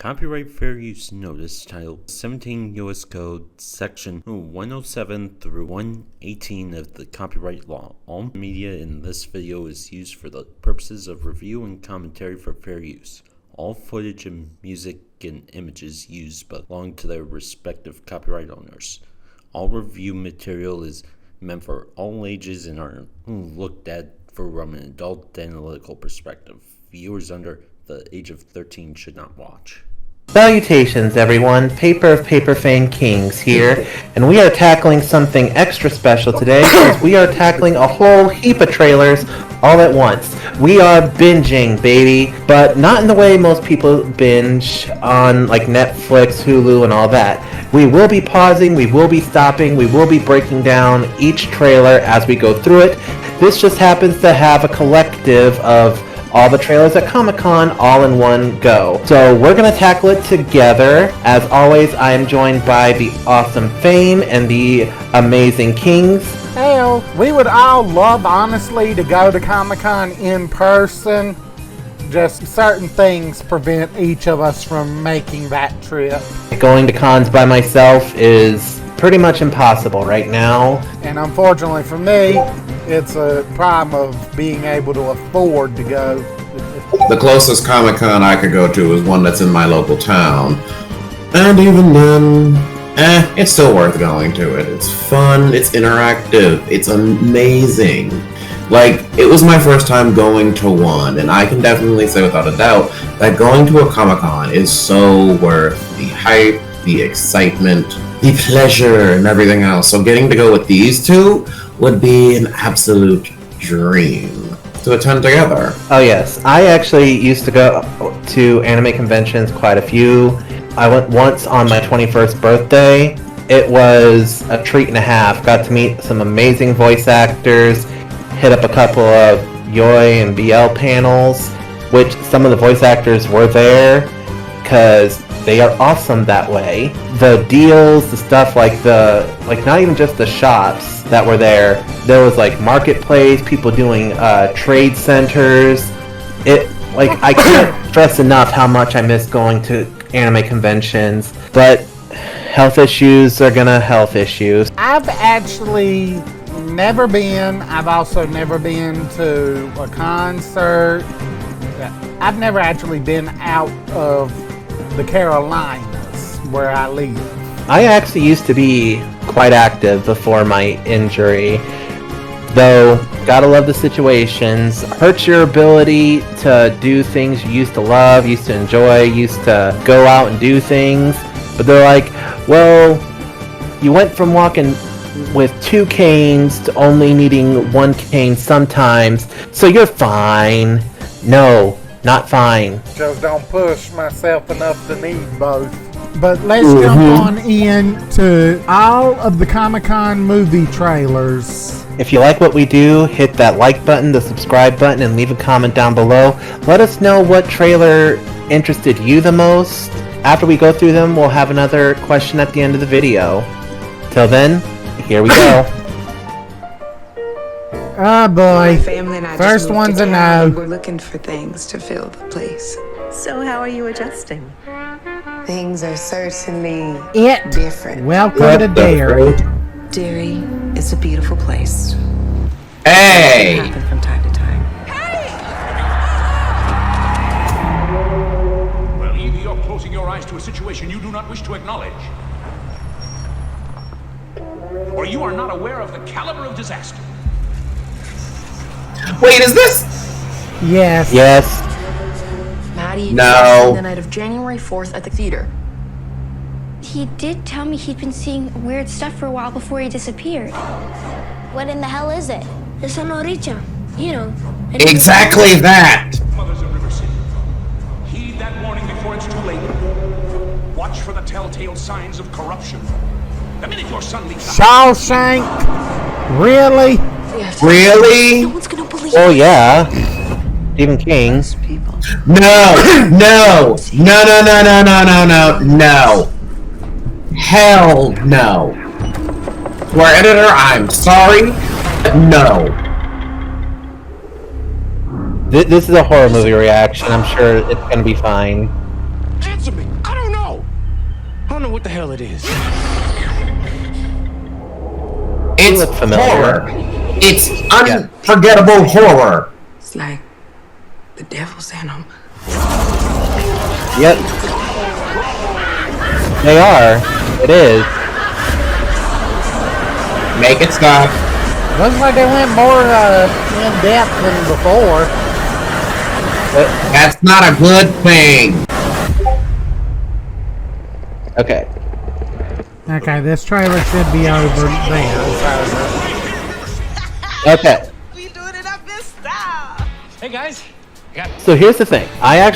copyright fair use notice titled 17 U.S. Code Section 107 through 118 of the copyright law. All media in this video is used for the purposes of review and commentary for fair use. All footage and music and images used belong to their respective copyright owners. All review material is meant for all ages and are looked at from an adult analytical perspective. Viewers under the age of 13 should not watch. Salutations everyone, Paper Fame Kings here, and we are tackling something extra special today because we are tackling a whole heap of trailers all at once. We are binging, baby, but not in the way most people binge on like Netflix, Hulu, and all that. We will be pausing, we will be stopping, we will be breaking down each trailer as we go through it. This just happens to have a collective of all the trailers at Comicon all in one go. So we're going to tackle it together. As always, I am joined by the awesome Fame and the amazing Kings. Hell, we would all love, honestly, to go to Comicon in person. Just certain things prevent each of us from making that trip. Going to cons by myself is pretty much impossible right now. And unfortunately for me, it's a problem of being able to afford to go. The closest Comic-Con I could go to is one that's in my local town. And even then, it's still worth going to it. It's fun, it's interactive, it's amazing. Like, it was my first time going to one, and I can definitely say without a doubt that going to a Comic-Con is so worth the hype, the excitement, the pleasure, and everything else. So getting to go with these two would be an absolute dream to attend together. Oh yes, I actually used to go to anime conventions quite a few. I went once on my 21st birthday. It was a treat and a half. Got to meet some amazing voice actors, hit up a couple of Yoi and BL panels, which some of the voice actors were there because they are awesome that way. The deals, the stuff like not even just the shops that were there. There was like marketplace, people doing trade centers. I can't stress enough how much I miss going to anime conventions. But health issues are gonna health issues. I've actually never been. I've also never been to a concert. I've never actually been out of the Carolinas, where I live. I actually used to be quite active before my injury, though gotta love the situations. Hurts your ability to do things you used to love, used to enjoy, used to go out and do things. But they're like, well, you went from walking with 2 canes to only needing 1 cane sometimes, so you're fine. No, not fine. Just don't push myself enough to need both. But let's jump on into all of the Comic-Con movie trailers. If you like what we do, hit that like button, the subscribe button, and leave a comment down below. Let us know what trailer interested you the most. After we go through them, we'll have another question at the end of the video. Till then, here we go. Oh boy. Family and I First one's a no. We're looking for things to fill the place. So how are you adjusting? Things are certainly different. Welcome to Derry. Derry is a beautiful place. Hey! It happens from time to time. Well, either you're closing your eyes to a situation you do not wish to acknowledge, or you are not aware of the caliber of disaster. Wait, is this? Yes. Yes. Maddie No. the night of January 4th at the theater. He did tell me he'd been seeing weird stuff for a while before he disappeared. What in the hell is it? The Sonoricha. You know. Exactly that! Mothers of River City, heed that warning before it's too late. Watch for the telltale signs of corruption. The minute your son leaves the house, Shawshank? Really? Yes. Really? No one's gonna believe Oh yeah. Stephen King. People. No! No! Hell no! To our editor, I'm sorry, but no. This is a horror movie reaction. I'm sure it's gonna be fine. answer me! know what the hell it is. It's look familiar. horror. It's unforgettable horror. It's like the devil sent them. Yep. They are. It is. Make it stop. Looks like they went more in depth than before. That's not a good thing. Okay. Okay, this trailer should be over there. Okay. We doing it up this style. Hey guys. So here's the thing. I am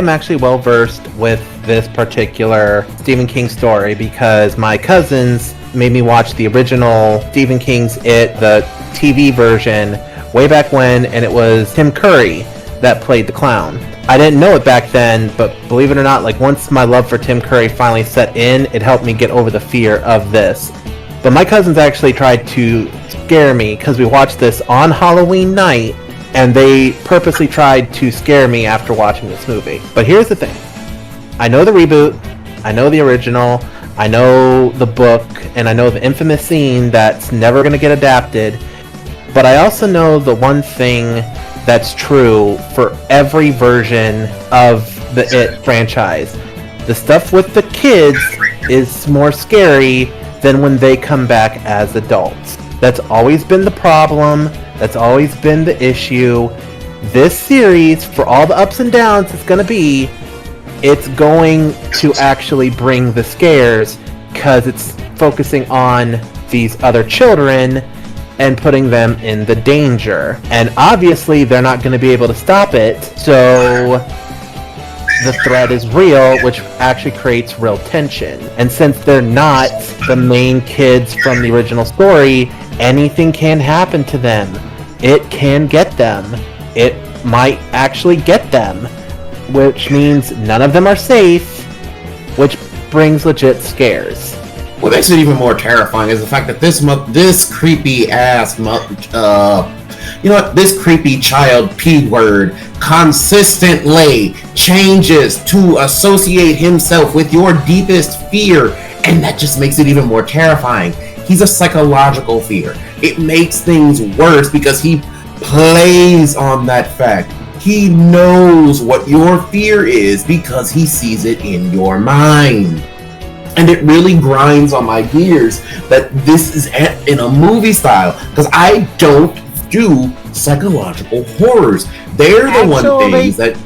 actually well versed with this particular Stephen King story because my cousins made me watch the original Stephen King's It, the TV version, way back when, and it was Tim Curry that played the clown. I didn't know it back then, but believe it or not, like once my love for Tim Curry finally set in, it helped me get over the fear of this. But my cousins actually tried to scare me because we watched this on Halloween night, and they purposely tried to scare me after watching this movie. But here's the thing. I know the reboot, I know the original, I know the book, and I know the infamous scene that's never going to get adapted, but I also know the one thing that's true for every version of the It franchise. The stuff with the kids is more scary than when they come back as adults. That's always been the problem. That's always been the issue. This series, for all the ups and downs it's going to be, it's going to actually bring the scares because it's focusing on these other children and putting them in the danger. And obviously they're not going to be able to stop it, so the threat is real, which actually creates real tension. And since they're not the main kids from the original story, anything can happen to them. It can get them. It might actually get them, which means none of them are safe, which brings legit scares. What makes it even more terrifying is the fact that this creepy ass, this creepy child P-word consistently changes to associate himself with your deepest fear, and that just makes it even more terrifying. He's a psychological fear. It makes things worse because he plays on that fact. He knows what your fear is because he sees it in your mind. And it really grinds on my gears that this is in a movie style, because I don't do psychological horrors. They're the one things that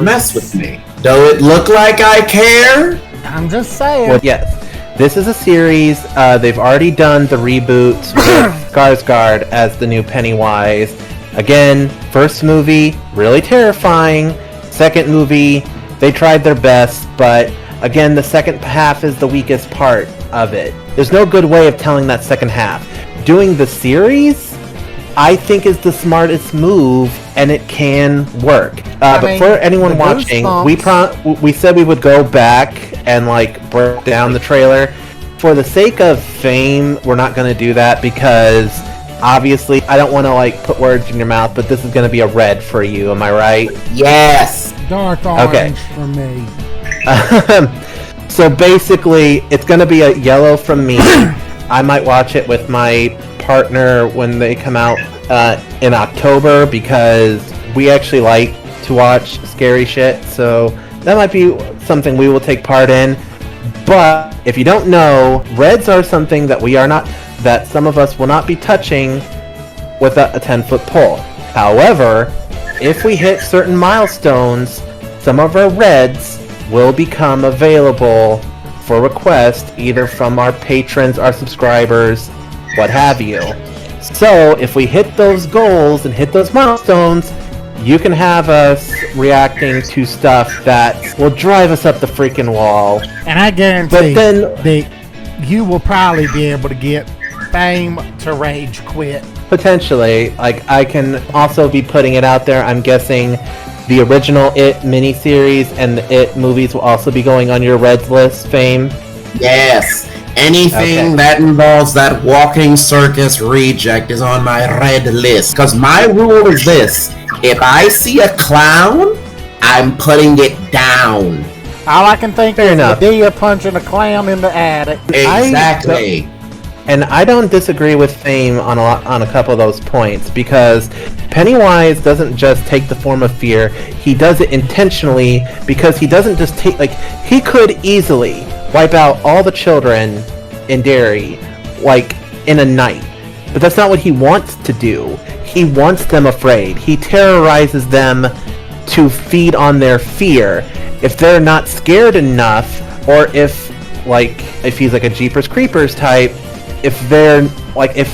mess with me. Does it look like I care? I'm just saying. Well, yes. This is a series. They've already done the reboots with Skarsgård as the new Pennywise. Again, first movie, really terrifying. Second movie, they tried their best, but again, the second half is the weakest part of it. There's no good way of telling that second half. Doing the series, I think, is the smartest move, and it can work. But for anyone watching, we said we would go back and break down the trailer. For the sake of fame, we're not going to do that because obviously I don't want to put words in your mouth, but this is going to be a red for you. Am I right? Yes. Dark orange for me. So basically, it's going to be a yellow from me. I might watch it with my partner when they come out in October because we actually like to watch scary shit. So that might be something we will take part in. But if you don't know, reds are something that some of us will not be touching with a 10-foot pole. However, if we hit certain milestones, some of our reds will become available for request either from our patrons, our subscribers, what have you. So if we hit those goals and hit those milestones, you can have us reacting to stuff that will drive us up the freaking wall. And I guarantee that you will probably be able to get fame to rage quit. Potentially. I can also be putting it out there. I'm guessing the original It miniseries and the It movies will also be going on your Reds list, Fame? Yes. Anything that involves that walking circus reject is on my red list. Because my rule is this. If I see a clown, I'm putting it down. All I can think Fair is enough. Medea punching a clown in the attic. Exactly. And I don't disagree with Fame on a couple of those points, because Pennywise doesn't just take the form of fear, he does it intentionally, because he doesn't just take, like, he could easily wipe out all the children in Derry, like, in a night. But that's not what he wants to do. He wants them afraid. He terrorizes them to feed on their fear. If they're not scared enough, or if he's like a Jeepers Creepers type, if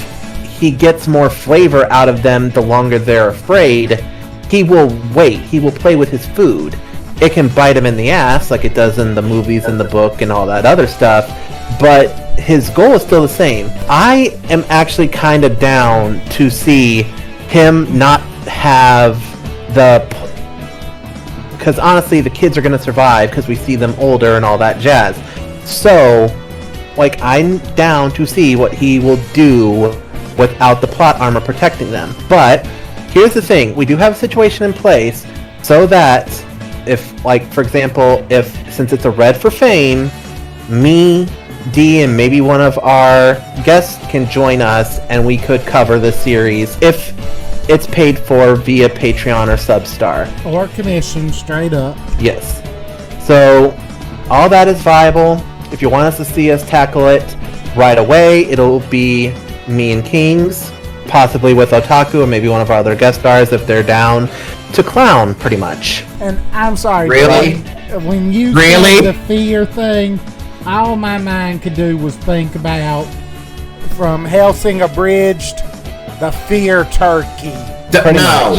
he gets more flavor out of them the longer they're afraid, he will wait. He will play with his food. It can bite him in the ass like it does in the movies and the book and all that other stuff, but his goal is still the same. I am actually kind of down to see him not have because honestly the kids are going to survive because we see them older and all that jazz. So I'm down to see what he will do without the plot armor protecting them. But here's the thing, we do have a situation in place so that if, for example, since it's a red for Fame, me, D, and maybe one of our guests can join us and we could cover the series if it's paid for via Patreon or Substar. Or commission, straight up. Yes. So all that is viable. If you want us to see us tackle it right away, it'll be me and Kings, possibly with Otaku or maybe one of our other guest stars if they're down to clown, pretty much. And I'm sorry, Really? When you Really? said the fear thing, all my mind could do was think about from Helsing Abridged, the fear turkey. No,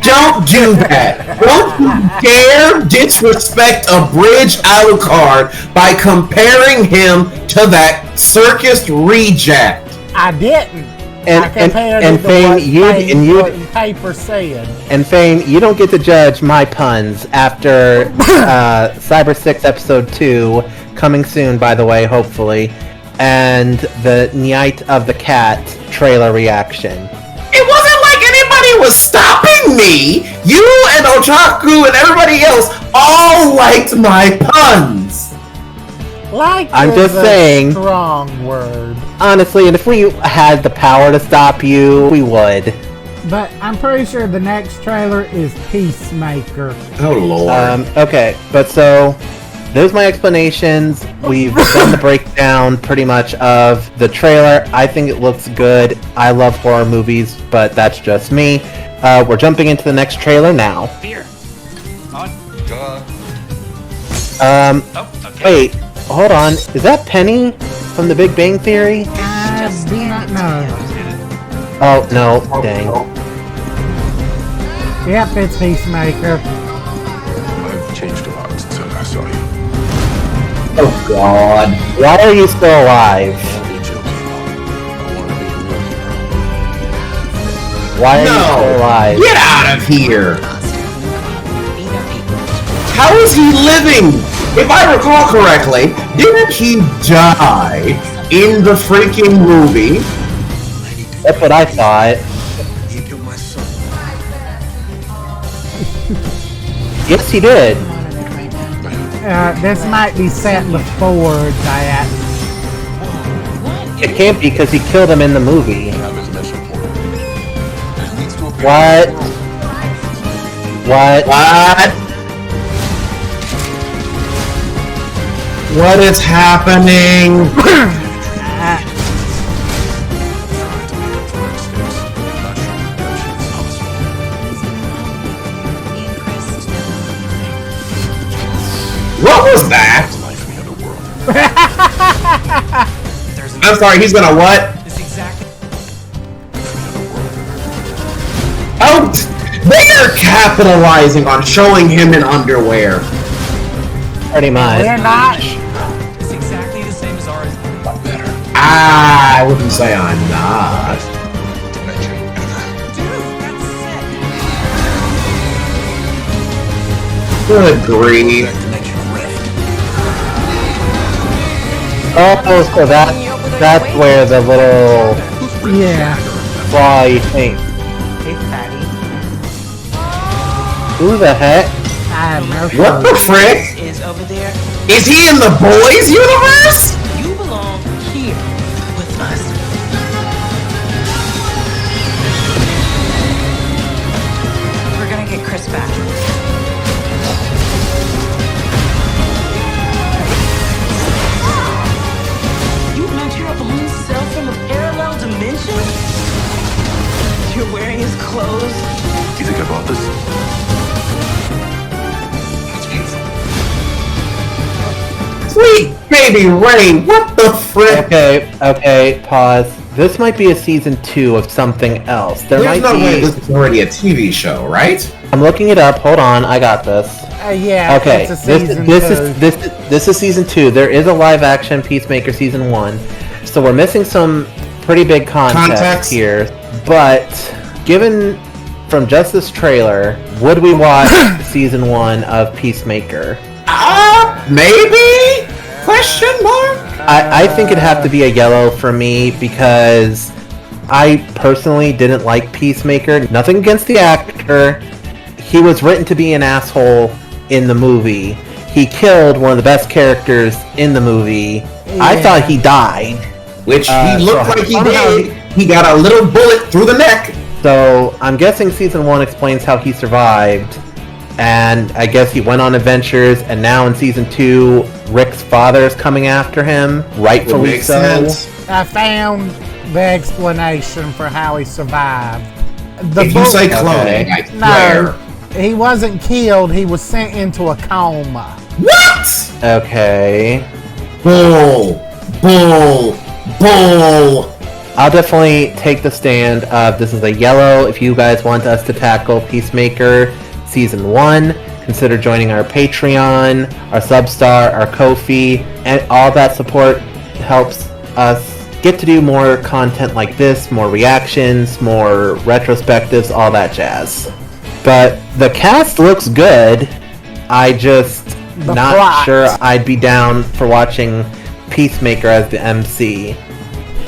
don't do that. Don't you dare disrespect a Bridge Alucard by comparing him to that circus reject. I didn't. And I compared and it to Fame, what you paper said. and Fame, you don't get to judge my puns after Cyber 6 episode 2, coming soon, by the way, hopefully, and the Night of the Cat trailer reaction. It wasn't like anybody was stopping me. You and Otaku and everybody else all liked my puns. I'm just saying. Strong word. Honestly, and if we had the power to stop you, we would. But I'm pretty sure the next trailer is Peacemaker. Oh lord. Okay, but so there's my explanations. We've done the breakdown pretty much of the trailer. I think it looks good. I love horror movies, but that's just me. We're jumping into the next trailer now. Fear. Wait, hold on. Is that Penny from The Big Bang Theory? I do not know. Oh, no, dang. Yep, it's Peacemaker. I've changed a lot since I saw you. Oh god. Why are you still alive? Why are you still alive? Get out of here! How is he living? If I recall correctly, didn't he die in the freaking movie? That's what I thought. Yes, he did. This might be set before that. It can't be because he killed him in the movie. What? What? What? What is happening? What was that? I'm sorry, he's gonna what? Oh, they are capitalizing on showing him in underwear. Pretty much. They're not. It's exactly the same as ours, but better. I wouldn't say I'm not. Good grief. Oh, so that's where the little claw you think. Hey, fatty. Who the heck? I have no What the frick? Is over there. Is he in the boys universe? You belong here with us. We're gonna get Chris back. You meant your own self from a parallel dimension? You're wearing his clothes? You think I bought this? Sweet baby Ray, what the frick? Okay, pause. This might be a season 2 of something else. There's no way this is already a TV show, right? I'm looking it up. Hold on, I got this. Yeah. Okay, It's a season this is season 2. There is a live action Peacemaker season 1, so we're missing some pretty big context here. But given from just this trailer, would we watch season 1 of Peacemaker? Maybe? Question mark? I think it'd have to be a yellow for me because I personally didn't like Peacemaker. Nothing against the actor. He was written to be an asshole in the movie. He killed one of the best characters in the movie. Yeah. I thought he died. Which he looked like he did. He got a little bullet through the neck. So I'm guessing season 1 explains how he survived. And I guess he went on adventures, and now in season 2, Rick's father is coming after him, rightfully so. Sense. I found the explanation for how he survived. If you say cloning, I swear. No, he wasn't killed, he was sent into a coma. What? Okay. Bull. I'll definitely take the stand of this is a yellow. If you guys want us to tackle Peacemaker Season 1, consider joining our Patreon, our Substar, our Ko-fi, and all that support helps us get to do more content like this, more reactions, more retrospectives, all that jazz. But the cast looks good. I just not sure I'd be down for watching Peacemaker as the MC.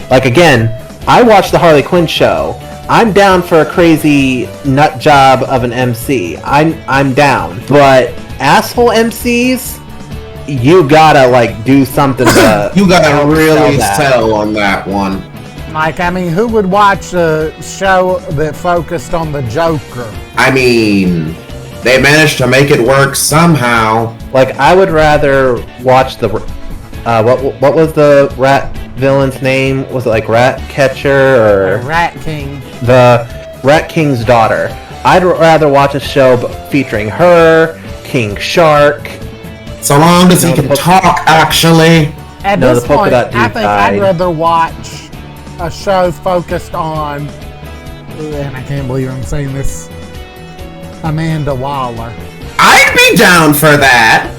Like again, I watched the Harley Quinn show. I'm down for a crazy nut job of an MC. I'm down. But asshole MCs, you gotta like do something to you gotta really sell on that one. Like, I mean, who would watch a show that focused on the Joker? I mean, they managed to make it work somehow. Like, I would rather watch the what was the rat villain's name? Was it like Rat Catcher or Rat King? The Rat King's daughter. I'd rather watch a show featuring her, King Shark. So long as he can talk, actually. At this point, I think I'd rather watch a show focused on, and I can't believe I'm saying this, Amanda Waller. I'd be down for that.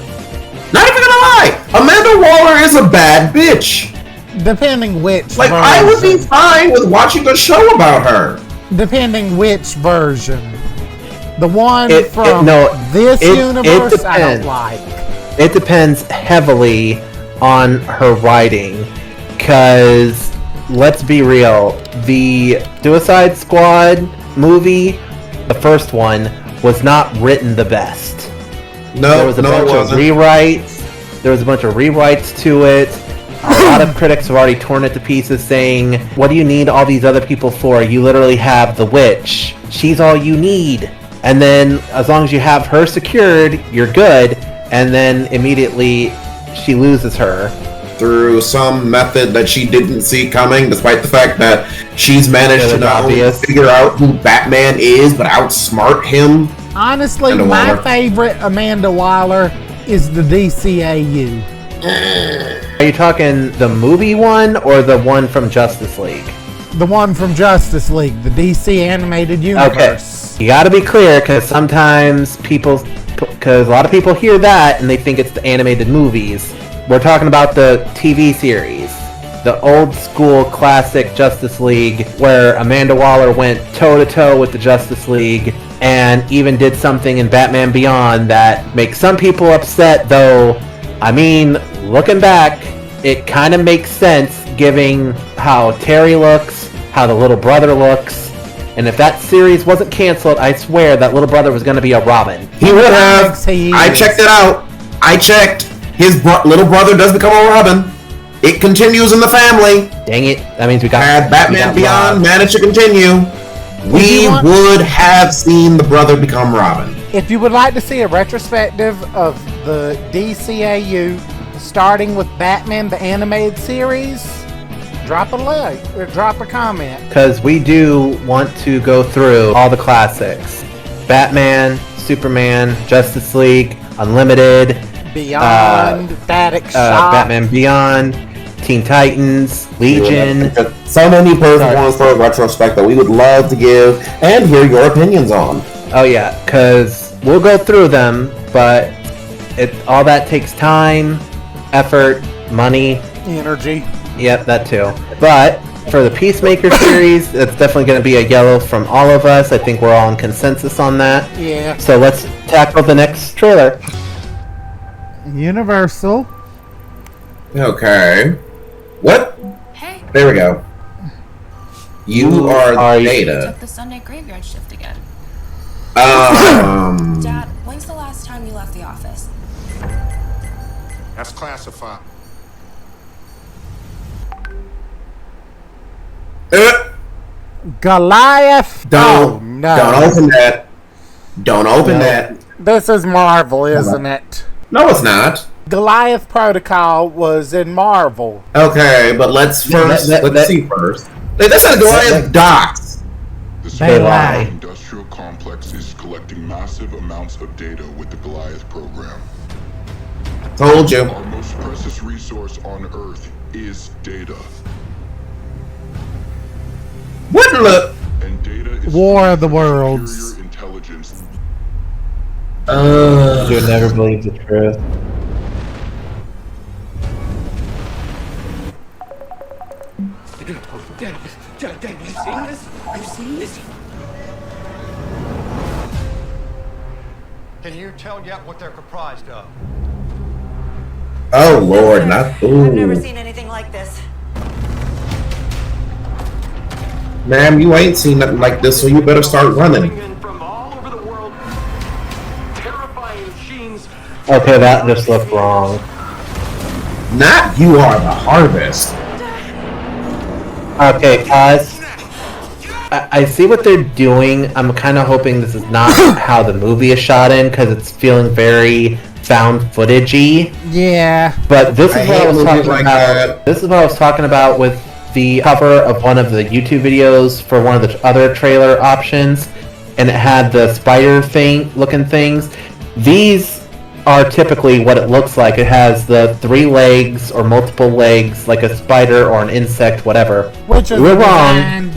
Not even gonna lie, Amanda Waller is a bad bitch. Depending which version. I would be fine with watching a show about her. Depending which version. The one this universe, I don't like. It depends heavily on her writing. Because, let's be real, the Suicide Squad movie, the first one, was not written the best. There was a bunch of rewrites. There was a bunch of rewrites to it. A lot of critics have already torn it to pieces saying, what do you need all these other people for? You literally have the witch. She's all you need. And then, as long as you have her secured, you're good. And then, immediately, she loses her. Through some method that she didn't see coming, despite the fact that she's managed to figure out who Batman is, but outsmart him. Honestly, my favorite Amanda Waller is the DCAU. Are you talking the movie one or the one from Justice League? The one from Justice League, the DC animated universe. Okay, you gotta be clear because sometimes because a lot of people hear that and they think it's the animated movies. We're talking about the TV series, the old school classic Justice League, where Amanda Waller went toe-to-toe with the Justice League and even did something in Batman Beyond that makes some people upset, though. I mean, looking back, it kind of makes sense given how Terry looks, how the little brother looks, And if that series wasn't canceled, I swear that little brother was going to be a Robin. He would have. I checked it out. I checked. His little brother does become a Robin. It continues in the family. Dang it. That means we got... Had Batman Beyond managed to continue, we would have seen the brother become Robin. If you would like to see a retrospective of the DCAU, starting with Batman the Animated Series, drop a like or drop a comment. Because we do want to go through all the classics. Batman, Superman, Justice League, Unlimited, Beyond, Static Shock, Batman Beyond, Teen Titans, Legion. So many perfect ones for a retrospect that we would love to give and hear your opinions on. Oh yeah, because we'll go through them, but all that takes time, effort, money, energy. Yep, that too. But for the Peacemaker series, it's definitely going to be a yellow from all of us. I think we're all in consensus on that. Yeah. So let's tackle the next trailer. Universal. Okay. What? Hey. There we go. You are Data. Took the Sunday graveyard shift again. Dad, when's the last time you left the office? That's classified. Goliath. Don't open that. Don't open that. This is Marvel, isn't it? No, it's not. Goliath Protocol was in Marvel. Okay, but let's see first. That's not Goliath Docs. The Starflight industrial complex is collecting massive amounts of data with the Goliath program. Told you. Our most precious resource on Earth is data. What look? And data is War of the Worlds. Intelligence. You'll never believe the truth. Dad, have you seen this? Have you seen this? Can you tell yet what they're comprised of? Oh Lord, not ooh. I've never seen anything like this. Ma'am, you ain't seen nothing like this, so you better start running. Okay, that just looked wrong. Not you are the harvest. Okay, guys. I see what they're doing. I'm kind of hoping this is not how the movie is shot in, because it's feeling very found footage-y. Yeah. But this is what I was talking about. That. This is what I was talking about with the cover of one of the YouTube videos for one of the other trailer options, and it had the spider thing looking things. These are typically what it looks like. It has the 3 legs or multiple legs, like a spider or an insect, whatever. Which is we're wrong.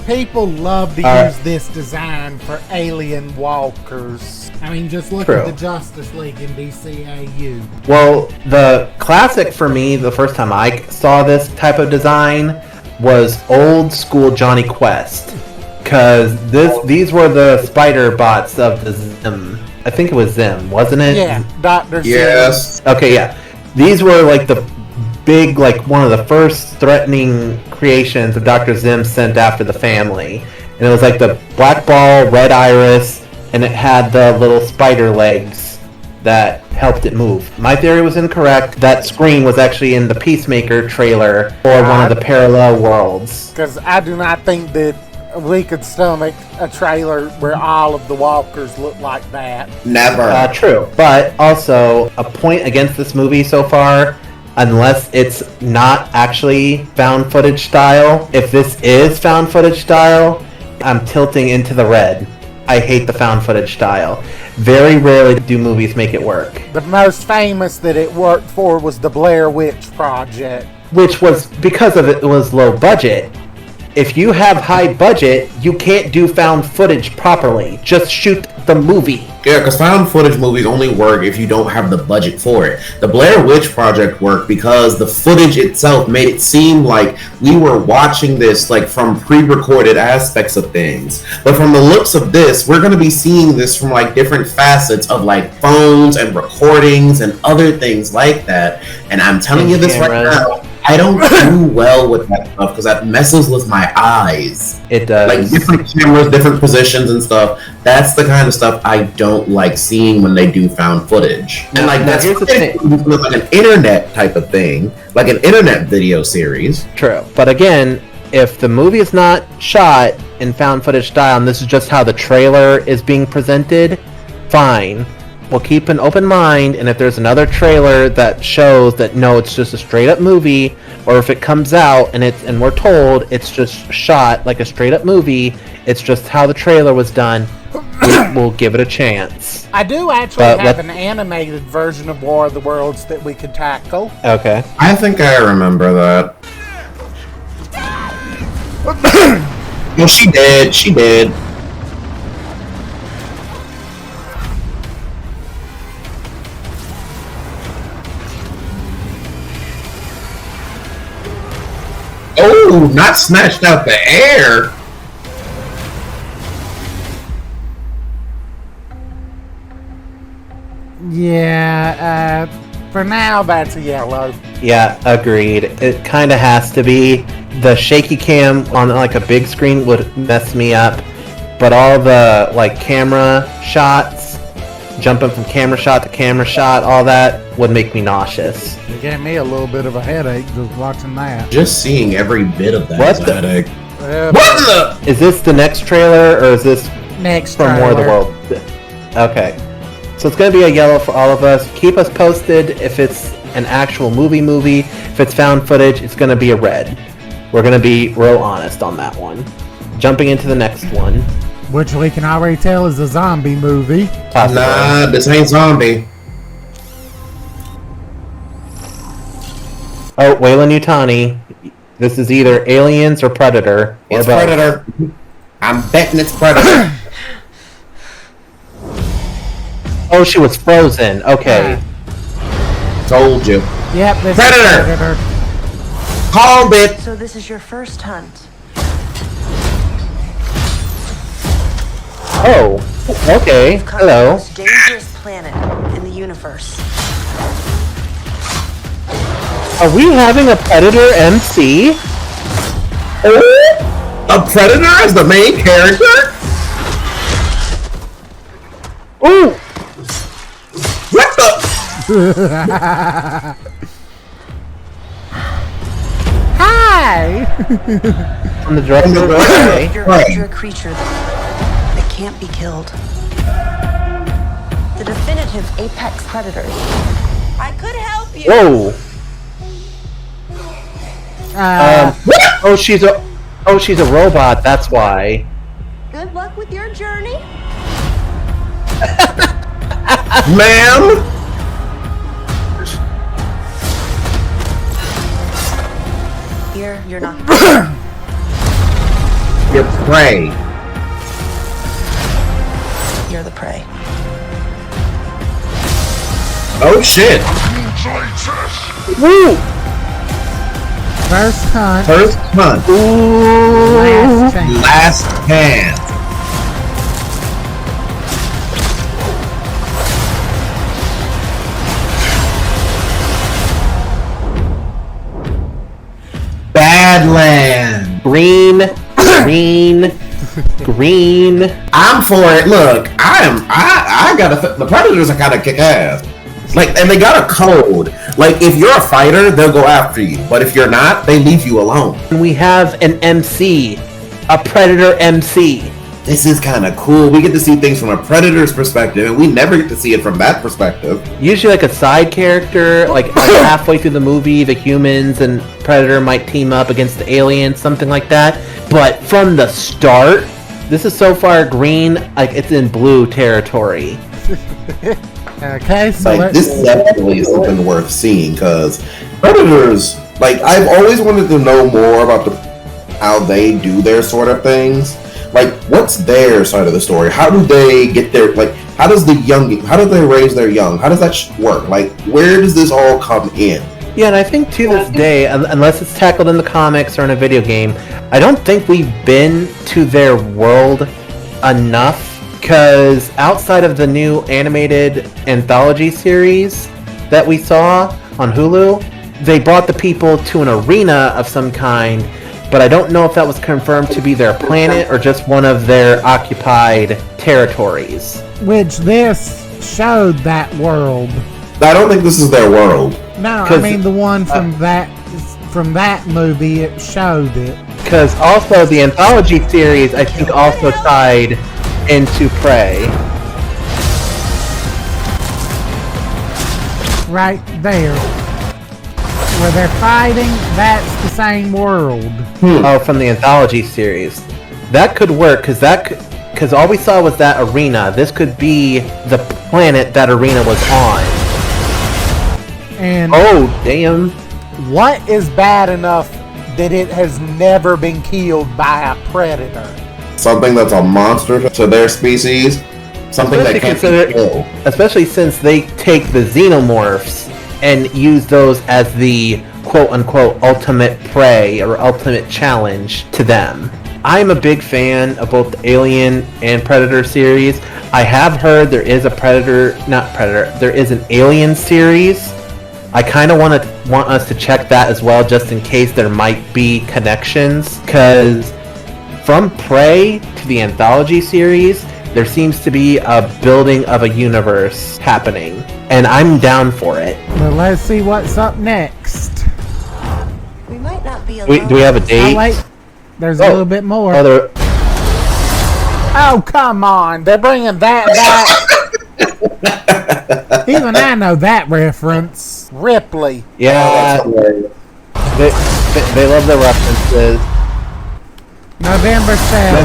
People love to use this design for alien walkers. I mean, just look at the Justice League in DCAU. Well, the classic for me, the first time I saw this type of design, was old school Johnny Quest. Because these were the spider bots of the Zim. I think it was Zim, wasn't it? Yeah, Dr. Zim. Yes. Okay, yeah. These were like the big, like one of the first threatening creations that Dr. Zim sent after the family. And it was like the black ball, red iris, and it had the little spider legs that helped it move. My theory was incorrect. That screen was actually in the Peacemaker trailer for one of the parallel worlds. Because I do not think that we could stomach a trailer where all of the walkers look like that. Never. True. But also, a point against this movie so far, unless it's not actually found footage style. If this is found footage style, I'm tilting into the red. I hate the found footage style. Very rarely do movies make it work. The most famous that it worked for was the Blair Witch Project. Which was, because of it was low budget. If you have high budget, you can't do found footage properly. Just shoot the movie. Yeah, because found footage movies only work if you don't have the budget for it. The Blair Witch Project worked because the footage itself made it seem like we were watching this like from pre-recorded aspects of things. But from the looks of this, we're going to be seeing this from like different facets of like phones and recordings and other things like that. And I'm telling you this right now, I don't do well with that stuff because that messes with my eyes. It does. Like different cameras, different positions and stuff. That's the kind of stuff I don't like seeing when they do found footage. And like that's here's the thing. like an internet type of thing, like an internet video series. True, but again, if the movie is not shot in found footage style, and this is just how the trailer is being presented, fine. We'll keep an open mind, and if there's another trailer that shows that no, it's just a straight up movie, or if it comes out and we're told it's just shot like a straight up movie, it's just how the trailer was done, we'll give it a chance. I do actually have an animated version of War of the Worlds that we could tackle. Okay. I think I remember that. Well, she did. She did. Oh, not snatched out the air. Yeah, for now, that's a yellow. Yeah, agreed. It kind of has to be. The shaky cam on like a big screen would mess me up, but all the like camera shots, jumping from camera shot to camera shot, all that would make me nauseous. It gave me a little bit of a headache just watching that. Just seeing every bit of that is a headache. What the? Is this the next trailer, or is this next from War of the World? Okay. So it's going to be a yellow for all of us. Keep us posted if it's an actual movie. If it's found footage, it's going to be a red. We're going to be real honest on that one. Jumping into the next one. Which we can already tell is a zombie movie. Possibly. Nah, this ain't zombie. Oh, Wayland Yutani. This is either Aliens or Predator. It's Predator. I'm betting it's Predator. Oh, she was frozen. Okay. Told you. Yep, this Predator. is Predator. Called it. So this is your first hunt. Oh, okay. You've come to the Hello. most dangerous planet in the universe. Are we having a Predator MC? Oh, a Predator as the main character? Ooh. What the? Hi! From the director of Prey. You're a creature that can't be killed. The definitive apex predator. I could help you. Whoa. She's a robot. That's why. Good luck with your journey. Ma'am? Here, you're not. You're prey. You're the prey. Oh shit. Woo! First hunt. First hunt. Ooh. Last chance. Last chance. Badlands. Green. I'm for it. Look, I gotta. The Predators are kind of kick ass. Like, and they got a code. Like, if you're a fighter, they'll go after you. But if you're not, they leave you alone. We have an MC, a Predator MC. This is kind of cool. We get to see things from a Predator's perspective, and we never get to see it from that perspective. Usually like a side character, like halfway through the movie, the humans and Predator might team up against the aliens, something like that. But from the start, this is so far green, like it's in blue territory. Okay, so like, this definitely is something worth seeing, because Predators, like, I've always wanted to know more about how they do their sort of things. Like, what's their side of the story? How do they get their, like, how do they raise their young? How does that work? Like, where does this all come in? Yeah, and I think to this day, unless it's tackled in the comics or in a video game, I don't think we've been to their world enough, because outside of the new animated anthology series that we saw on Hulu, they brought the people to an arena of some kind, but I don't know if that was confirmed to be their planet or just one of their occupied territories. Which this showed that world. I don't think this is their world. No, I mean the one from that movie, it showed it. Because also the anthology series, I think, also tied into Prey. Right there. Where they're fighting, that's the same world. Oh, from the anthology series. That could work, because all we saw was that arena. This could be the planet that arena was on. And oh, damn. What is bad enough that it has never been killed by a predator? Something that's a monster to their species. Something that can't be killed. Especially since they take the xenomorphs and use those as the quote-unquote ultimate prey or ultimate challenge to them. I'm a big fan of both the Alien and Predator series. I have heard there is there is an Alien series. I kind of want us to check that as well, just in case there might be connections, because from Prey to the anthology series, there seems to be a building of a universe happening, and I'm down for it. Well, let's see what's up next. We might not be alone. Do we have a date? Oh, wait. There's a little bit more. Oh, come on. They're bringing that back. Even I know that reference. Ripley. Yeah. They love the references. November 7th.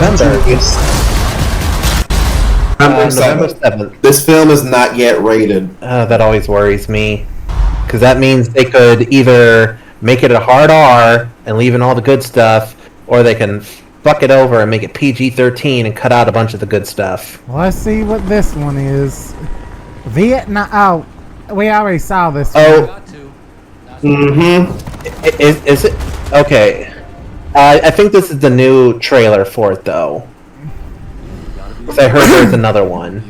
November 7th. This film is not yet rated. That always worries me. Because that means they could either make it a hard R and leave in all the good stuff, or they can fuck it over and make it PG-13 and cut out a bunch of the good stuff. Well, let's see what this one is. Vietnam. Oh, we already saw this one. Oh. Is it? Okay. I think this is the new trailer for it, though. Because I heard there's another one.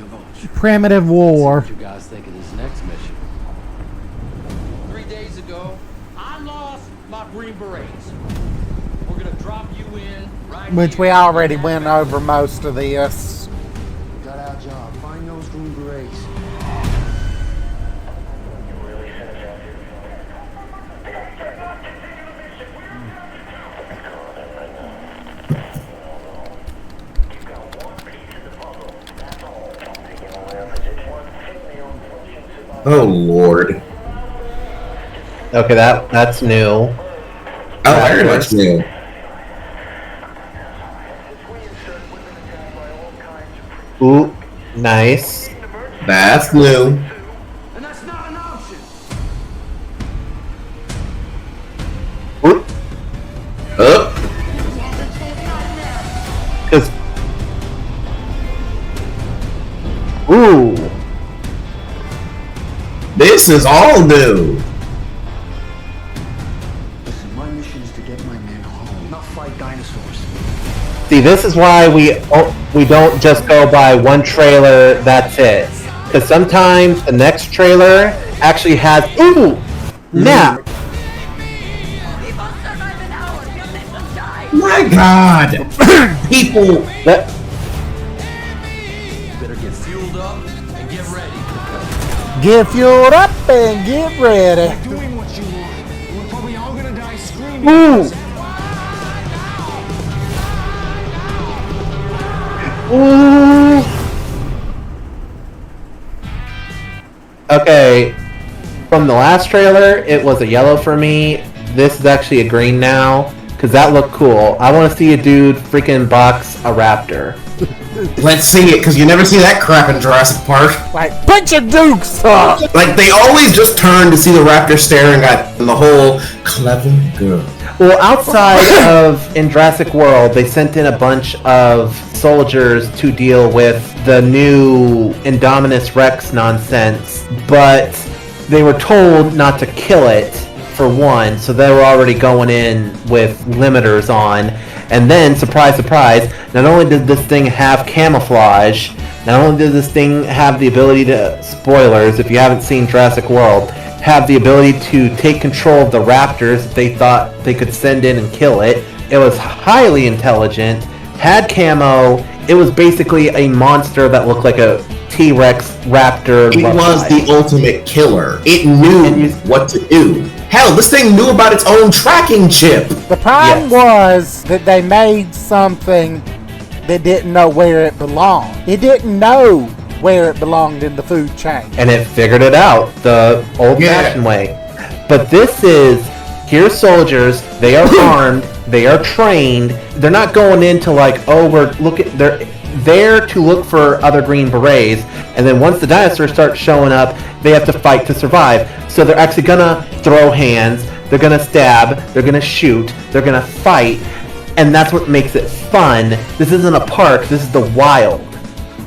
Primitive War. What you guys think of this next mission? 3 days ago, I lost my Green Berets. We're gonna drop you in right Which we already went over most of this. Got our job. Find those Green Berets. Oh Lord. Okay, that's new. Oh, very much new. Ooh, nice. That's new. And that's not an option. Ooh. Up. Ooh. This is all new. Listen, my mission is to get my men home, not fight dinosaurs. See, this is why we don't just go by one trailer, that's it. Because sometimes the next trailer actually has, ooh, now. My God. People. Better get fueled up and get ready. Get fueled up and get ready. Doing what you want. We're probably all gonna die screaming. Ooh. Ooh. Okay, from the last trailer, it was a yellow for me. This is actually a green now, because that looked cool. I want to see a dude freaking box a raptor. Let's see it, because you never see that crap in Jurassic Park. Like, put your dukes up! Like, they always just turn to see the raptor staring at the whole clever girl. Well, outside of in Jurassic World, they sent in a bunch of soldiers to deal with the new Indominus Rex nonsense, but they were told not to kill it, for one, so they were already going in with limiters on. And then, surprise, surprise, not only did this thing have camouflage, not only did this thing have the ability to, spoilers if you haven't seen Jurassic World, have the ability to take control of the raptors if they thought they could send in and kill it. It was highly intelligent, had camo. It was basically a monster that looked like a T-Rex raptor. It was the ultimate killer. It knew what to do. Hell, this thing knew about its own tracking chip. The problem was that they made something that didn't know where it belonged. It didn't know where it belonged in the food chain. And it figured it out the old-fashioned way. But this is, here's soldiers, they are armed, they are trained. They're not going into like, oh, they're there to look for other Green Berets, and then once the dinosaurs start showing up, they have to fight to survive. So they're actually gonna throw hands, they're gonna stab, they're gonna shoot, they're gonna fight, and that's what makes it fun. This isn't a park, this is the wild.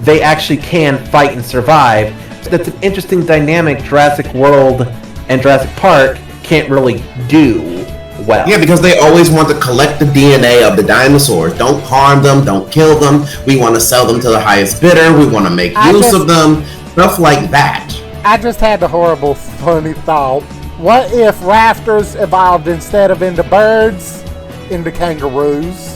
They actually can fight and survive. That's an interesting dynamic Jurassic World and Jurassic Park can't really do well. Yeah, because they always want to collect the DNA of the dinosaurs. Don't harm them, don't kill them. We want to sell them to the highest bidder. We want to make use of them. Stuff like that. I just had a horrible, funny thought. What if raptors evolved instead of into birds, into kangaroos?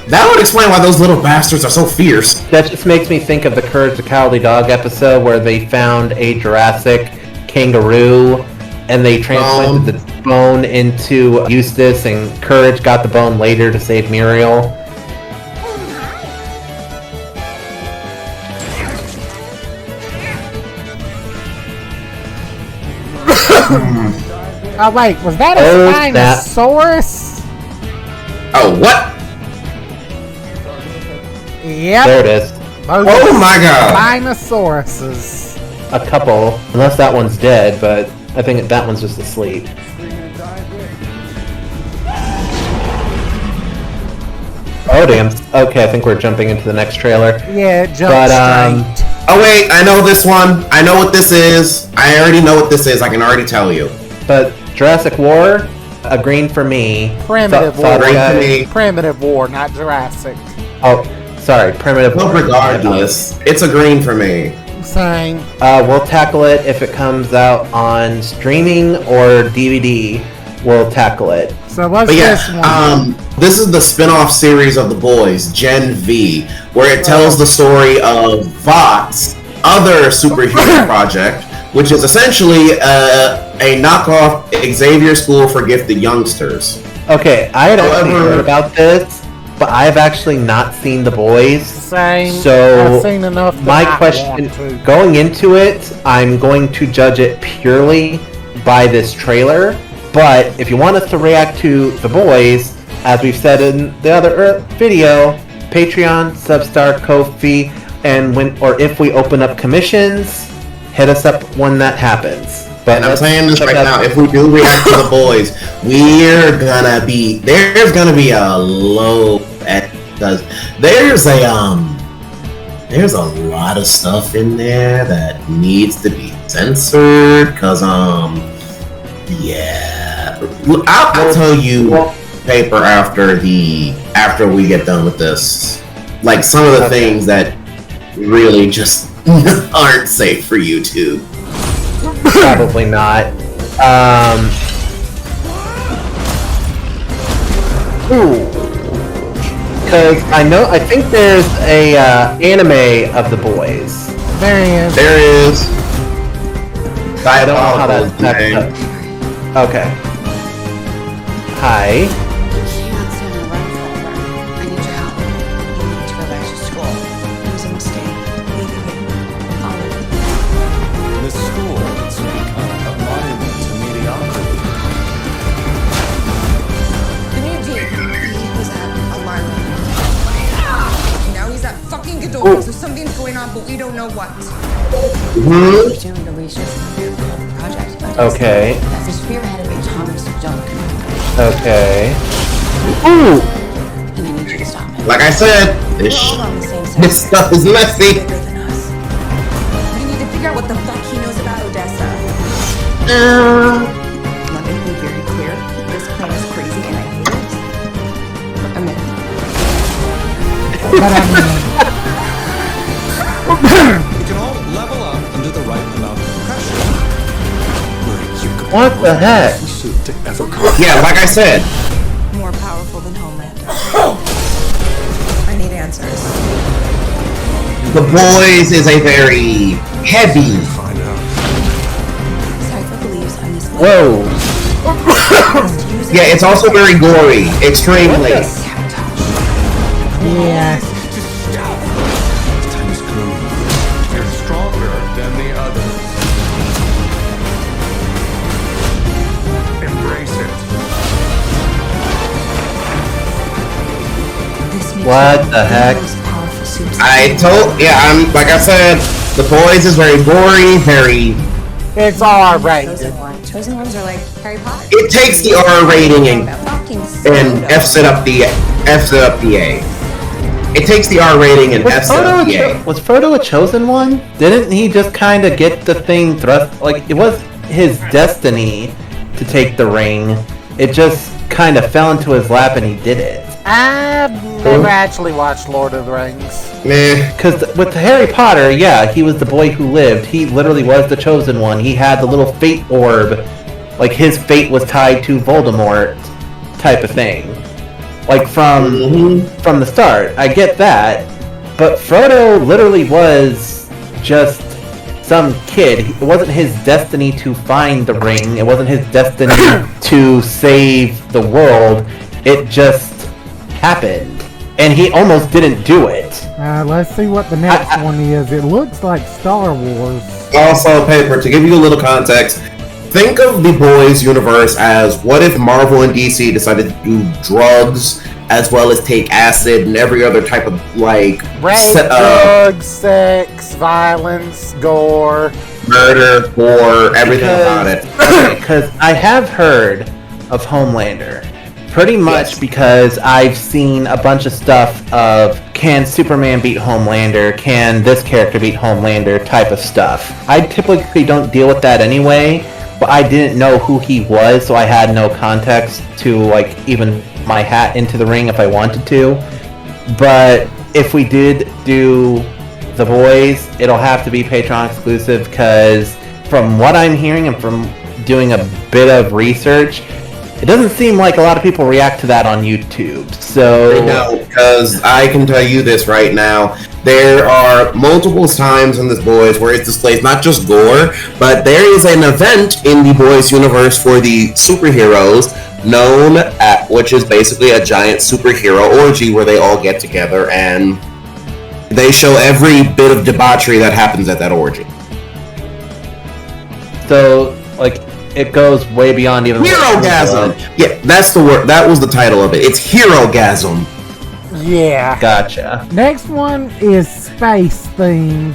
That would explain why those little bastards are so fierce. That just makes me think of the Courage the Cowardly Dog episode where they found a Jurassic kangaroo and they transplanted the bone into Eustace, and Courage got the bone later to save Muriel. Oh wait, was that a Spinosaurus? Oh, what? Yep. There it is. Oh my god. Spinosauruses. A couple, unless that one's dead, but I think that one's just asleep. Oh damn. Okay, I think we're jumping into the next trailer. Yeah, jump straight. Oh wait, I know this one. I know what this is. I already know what this is. I can already tell you. But Jurassic War, a green for me. Primitive War. Primitive War, not Jurassic. Oh, sorry, Primitive War. Well, regardless, it's a green for me. Same. We'll tackle it if it comes out on streaming or DVD. We'll tackle it. So what's this one? This is the spin-off series of The Boys, Gen V, where it tells the story of Vogt's other superhuman project, which is essentially a knockoff Xavier School for Gifted Youngsters. Okay, I had actually heard about this, but I've actually not seen The Boys. Same. So I've seen enough. My question, going into it, I'm going to judge it purely by this trailer. But if you want us to react to The Boys, as we've said in the other video, Patreon, Substar, Ko-fi, and if we open up commissions, hit us up when that happens. But I'm saying this right now, if we do react to The Boys, there's gonna be a low because there's a lot of stuff in there that needs to be censored because I'll tell you paper after we get done with this, like some of the things that really just aren't safe for YouTube. Probably not. Because I think there's a anime of The Boys. There is. There is. I don't know how that's okay. Hi. I need your help. You need to go back to school. It was a mistake. Leaving it all over. The school has become a monument to mediocrity. The new dean, he was at Alarm. Now he's at fucking Godot, so something's going on, but we don't know what. We're doing a research project. Okay. That's a spearhead of atomic junk. Okay. Ooh! And I need you to stop it. Like I said, this stuff is messy. Bigger than us. We need to figure out what the fuck he knows about Odessa. Let me be very clear. This plan is crazy and I hate it. I'm We can all level up under the right amount of pressure. We're a What the heck? Yeah, like I said. More powerful than Homelander. I need answers. The Boys is a very heavy. Cypher believes I'm this. Whoa. Yeah, it's also very gory. Extremely. Yeah. You're stronger than the others. Embrace it. What the heck? I'm like I said, The Boys is very gory, very. It's R-rated. Chosen ones are like Harry Potter. It takes the R rating and F's it up the A. It takes the R rating and F's it up the A. Was Frodo a chosen one? Didn't he just kind of get the thing thrust? Like, it was his destiny to take the ring. It just kind of fell into his lap and he did it. I've never actually watched Lord of the Rings. Meh. Because with Harry Potter, yeah, he was the boy who lived. He literally was the chosen one. He had the little fate orb. Like, his fate was tied to Voldemort type of thing. Like, from the start. I get that. But Frodo literally was just some kid. It wasn't his destiny to find the ring. It wasn't his destiny to save the world. It just happened. And he almost didn't do it. Let's see what the next one is. It looks like Star Wars. Also, Paper, to give you a little context, think of the Boys universe as what if Marvel and DC decided to do drugs as well as take acid and every other type of, like... drugs, sex, violence, gore. Murder, gore, everything about it. Because I have heard of Homelander. Pretty much because I've seen a bunch of stuff of can Superman beat Homelander, can this character beat Homelander type of stuff. I typically don't deal with that anyway, but I didn't know who he was, so I had no context to like even my hat into the ring if I wanted to. But if we did do The Boys, it'll have to be Patreon exclusive because from what I'm hearing and from doing a bit of research, it doesn't seem like a lot of people react to that on YouTube, so... I know, because I can tell you this right now. There are multiple times in this Boys where it displays not just gore, but there is an event in the Boys universe for the superheroes which is basically a giant superhero orgy where they all get together and they show every bit of debauchery that happens at that orgy. So, like... It goes way beyond even... Herogasm! Yeah, that's the word. That was the title of it. It's Herogasm. Yeah. Gotcha. Next one is space themed.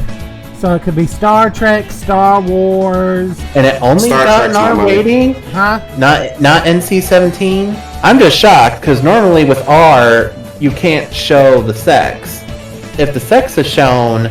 So it could be Star Trek, Star Wars. And it only got an R rating? Huh? Not NC-17? I'm just shocked, because normally with R, you can't show the sex. If the sex is shown...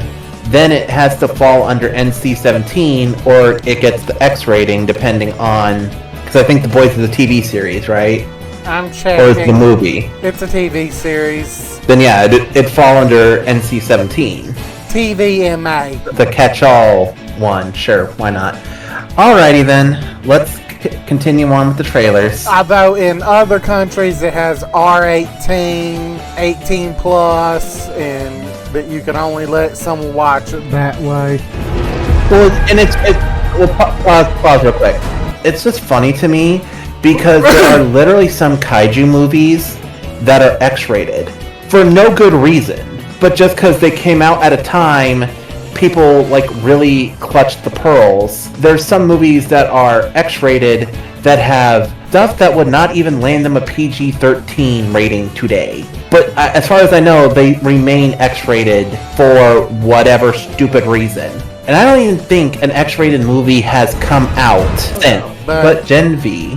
then it has to fall under NC-17, or it gets the X rating, depending on... Because I think The Boys is a TV series, right? I'm checking. Or is it the movie? It's a TV series. Then yeah, it'd fall under NC-17. TVMA. The catch-all one, sure, why not? Alrighty then, let's continue on with the trailers. Although in other countries it has R18, 18 plus, and... that you can only let someone watch it that way. Well, and pause real quick. It's just funny to me because there are literally some kaiju movies that are X-rated for no good reason, but just because they came out at a time people like really clutched the pearls. There's some movies that are X-rated that have stuff that would not even land them a PG-13 rating today. But as far as I know, they remain X-rated for whatever stupid reason. And I don't even think an X-rated movie has come out since. But Gen V.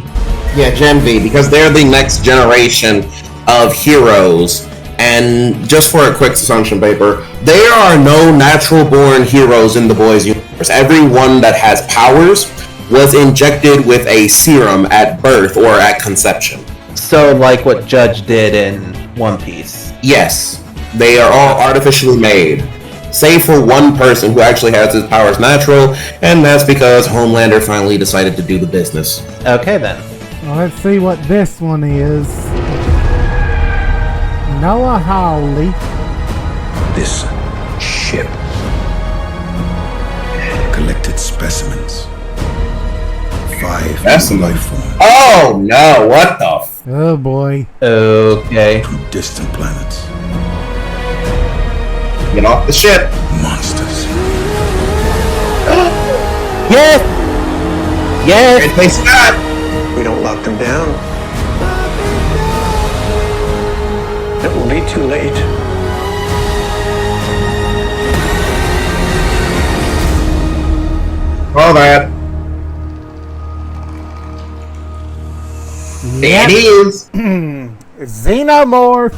Yeah, Gen V, because they're the next generation of heroes. And just for a quick assumption paper, there are no natural-born heroes in the Boys universe. Everyone that has powers was injected with a serum at birth or at conception. So like what Judge did in One Piece. Yes, they are all artificially made. save for one person who actually has his powers natural, and that's because Homelander finally decided to do the business. Okay then. Well, let's see what this one is. Noah Hawley. This ship collected specimens. 5 life forms. Oh no, what the Oh boy. Okay. From distant planets. Get off the ship. Monsters. Yes! Yes! Great place, Scott! We don't lock them down. It will be too late. All that. There it is. Xenomorph.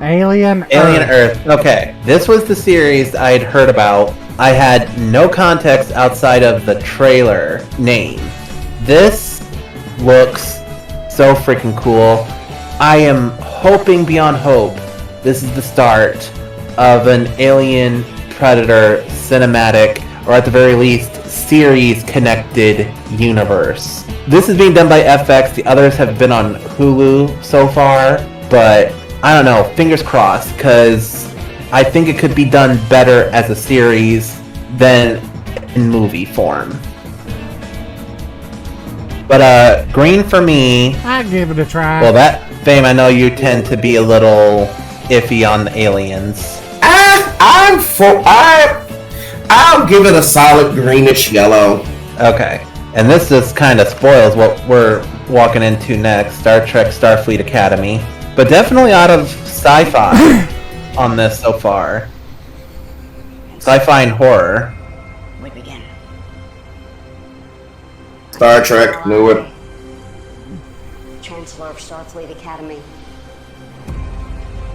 Alien Earth. Okay. This was the series I had heard about. I had no context outside of the trailer name. This looks so freaking cool. I am hoping beyond hope this is the start of an Alien Predator cinematic, or at the very least, series connected universe. This is being done by FX. The others have been on Hulu so far, but I don't know, fingers crossed, because I think it could be done better as a series than in movie form. But green for me. I'd give it a try. Well, that Fame, I know you tend to be a little iffy on the aliens. I'll give it a solid greenish yellow. Okay. And this just kind of spoils what we're walking into next, Star Trek Starfleet Academy. But definitely out of sci-fi on this so far. Sci-fi and horror. We begin. Star Trek, knew it. Chancellor of Starfleet Academy.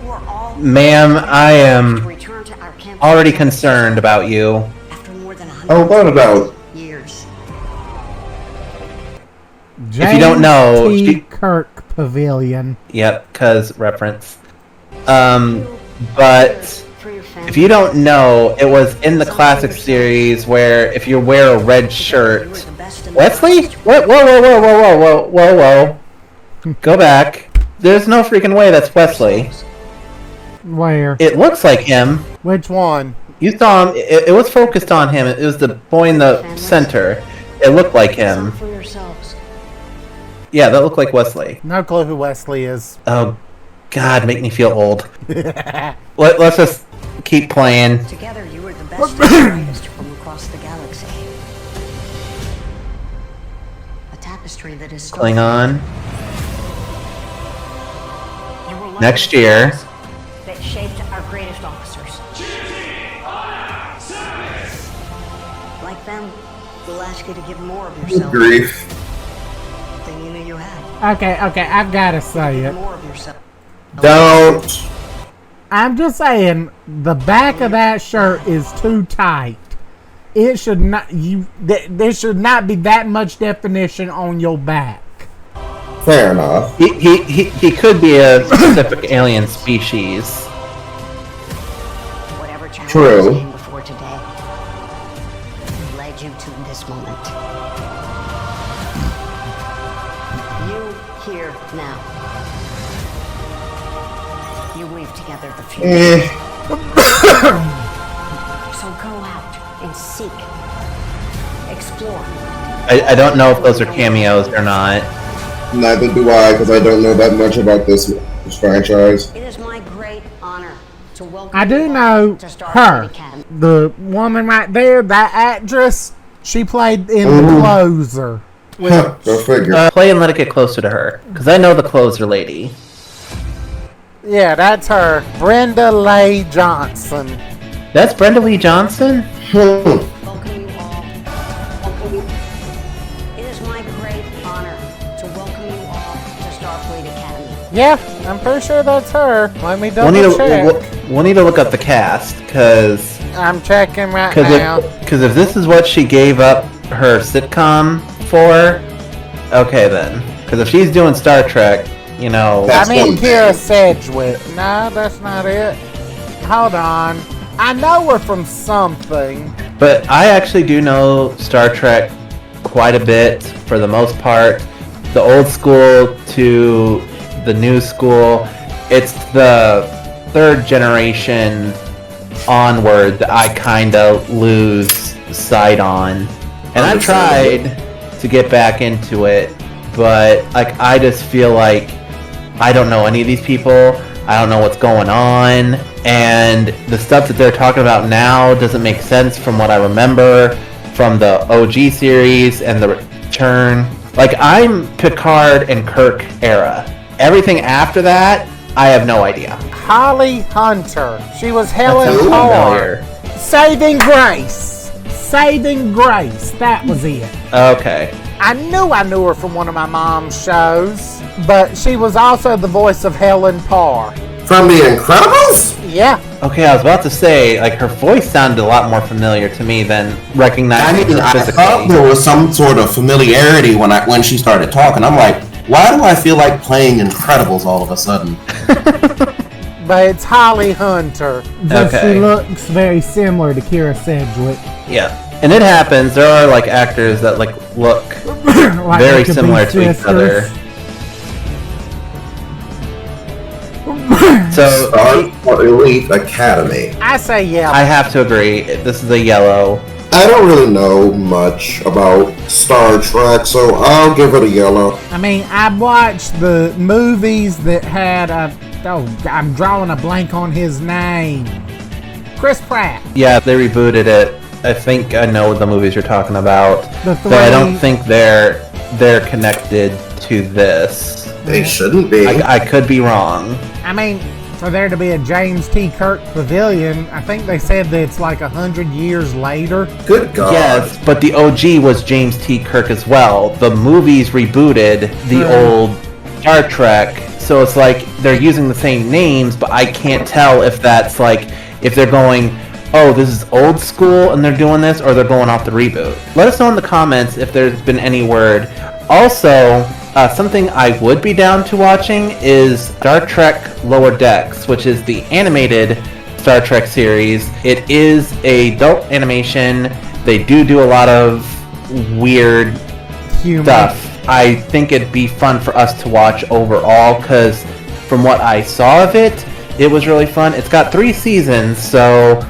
We're all Ma'am, I am return to our camp already concerned about you. after more than 100 Oh, what about? years. If you don't know, James T. Kirk Pavilion. Yep, cuz reference. But if you don't know, it was in the classic series where if you wear a red shirt, Wesley? What? Whoa! Go back. There's no freaking way that's Wesley. Where? It looks like him. Which one? You saw him. It was focused on him. It was the boy in the center. It looked like him. For yourselves. Yeah, that looked like Wesley. No clue who Wesley is. Oh, God, make me feel old. Let's just keep playing. Together, you were the best and brightest from across the galaxy. A tapestry that is still Klingon. You were one Next of the year. things that shaped our greatest officers. Like them, we'll ask you to give more of yourself Grief. than you knew you had. Okay, I gotta say it. More of yourself. Don't. I'm just saying, the back of that shirt is too tight. It should not. There should not be that much definition on your back. Fair enough. He could be a specific alien species. Whatever challenges True. came before today led you to this moment. You here now. You weave together the future. So go out and seek, explore. I don't know if those are cameos or not. Neither do I, because I don't know that much about this franchise. It is my great honor to welcome I do you know to Starfleet her, Academy. the woman right there, that actress. She played in The Closer. Go figure. Play and let it get closer to her, because I know the closer lady. Yeah, that's her, Brenda Leigh Johnson. That's Brenda Lee Johnson? Welcome you all. It is my great honor to welcome you all to Starfleet Academy. Yeah, I'm pretty sure that's her. Let me double check. We'll need to look up the cast, because I'm checking right now. if this is what she gave up her sitcom for, okay then. Because if she's doing Star Trek, you know... I mean Kira Sedgwick. No, that's not it. hold on. I know her from something. But I actually do know Star Trek quite a bit for the most part. The old school to the new school. It's the third generation onward that I kind of lose sight on. And I tried to get back into it, but like I just feel like I don't know any of these people. I don't know what's going on, and the stuff that they're talking about now doesn't make sense from what I remember from the OG series and the return. Like, I'm Picard and Kirk era. Everything after that, I have no idea. Holly Hunter. She was Helen Parr. Saving Grace. Saving Grace. That was it. Okay. I knew her from one of my mom's shows, but she was also the voice of Helen Parr. From The Incredibles? Yeah. Okay, I was about to say, like, her voice sounded a lot more familiar to me than recognizing her I physically. thought there was some sort of familiarity when she started talking. I'm like, why do I feel like playing Incredibles all of a sudden? But it's Holly Hunter. But she looks very similar to Kira Sedgwick. Yeah. And it happens. There are, like, actors that, like, look Like very they could similar be to each other. sisters. So, Star Elite Academy. I say yeah. I have to agree. This is a yellow. I don't really know much about Star Trek, so I'll give it a yellow. I mean, I watched the movies that had I'm drawing a blank on his name. Chris Pratt. Yeah, they rebooted it. I think I know the movies you're talking about. The But I don't think they're connected to this. They shouldn't be. I could be wrong. I mean, for there to be a James T. Kirk pavilion, I think they said that it's like 100 years later. Good God. Yes, but the OG was James T. Kirk as well. The movies rebooted the old Star Trek, so it's like they're using the same names, but I can't tell if that's like, if they're going, oh, this is old school and they're doing this, or they're going off the reboot. Let us know in the comments if there's been any word. Also, something I would be down to watching is Star Trek Lower Decks, which is the animated Star Trek series. It is adult animation. They do a lot of weird stuff. I think it'd be fun for us to watch overall, because from what I saw of it, it was really fun. It's got 3 seasons, so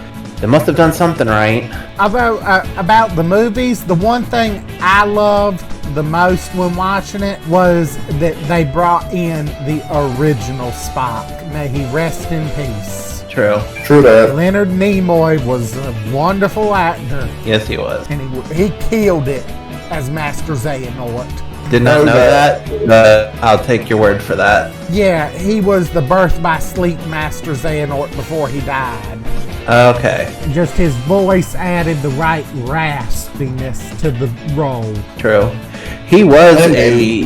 they must have done something right. Although, about the movies, the one thing I loved the most when watching it was that they brought in the original Spock. May he rest in peace. True. True that. Leonard Nimoy was a wonderful actor. Yes, he was. And he killed it as Master Xehanort. Did not know that, but I'll take your word for that. Yeah, he was the birth by sleep Master Xehanort before he died. Okay. Just his voice added the right raspiness to the role. True. He was a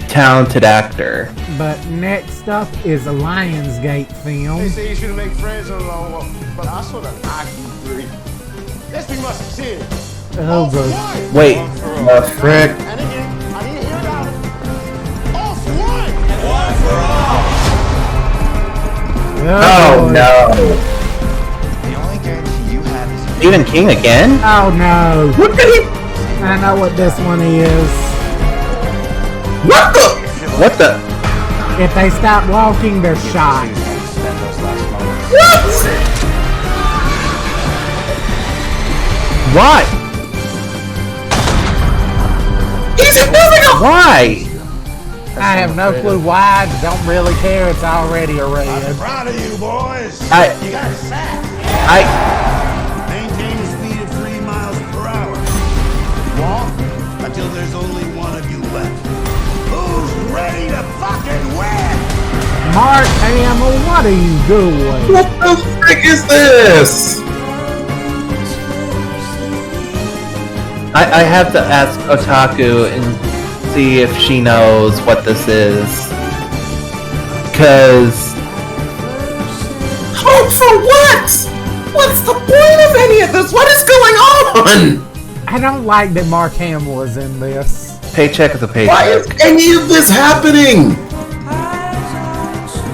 talented actor. But next up is a Lionsgate film. They say you shouldn't make friends on a long walk, but I sort of like you three. Let's be musketeers. Oh, good. Wait. Frick. And again, I didn't hear about it. All for one. One for all. Oh no. The only guarantee you have is Stephen King again? Oh no. What did he? I know what this one is. What the? What the? If they stop walking, they're shot. What? Why? He's moving up. Why? I have no clue why. Don't really care. It's already a red. I'm proud of you, boys. You got a sack. Maintain a speed of 3 miles per hour. Walk until there's only one of you left. Who's ready to fucking win? Mark Hamill, what are you doing? What the frick is this? I have to ask Otaku and see if she knows what this is. Cause Hope for what? What's the point of any of this? What is going on? I don't like that Mark Hamill is in this. paycheck is a paycheck. Why is any of this happening?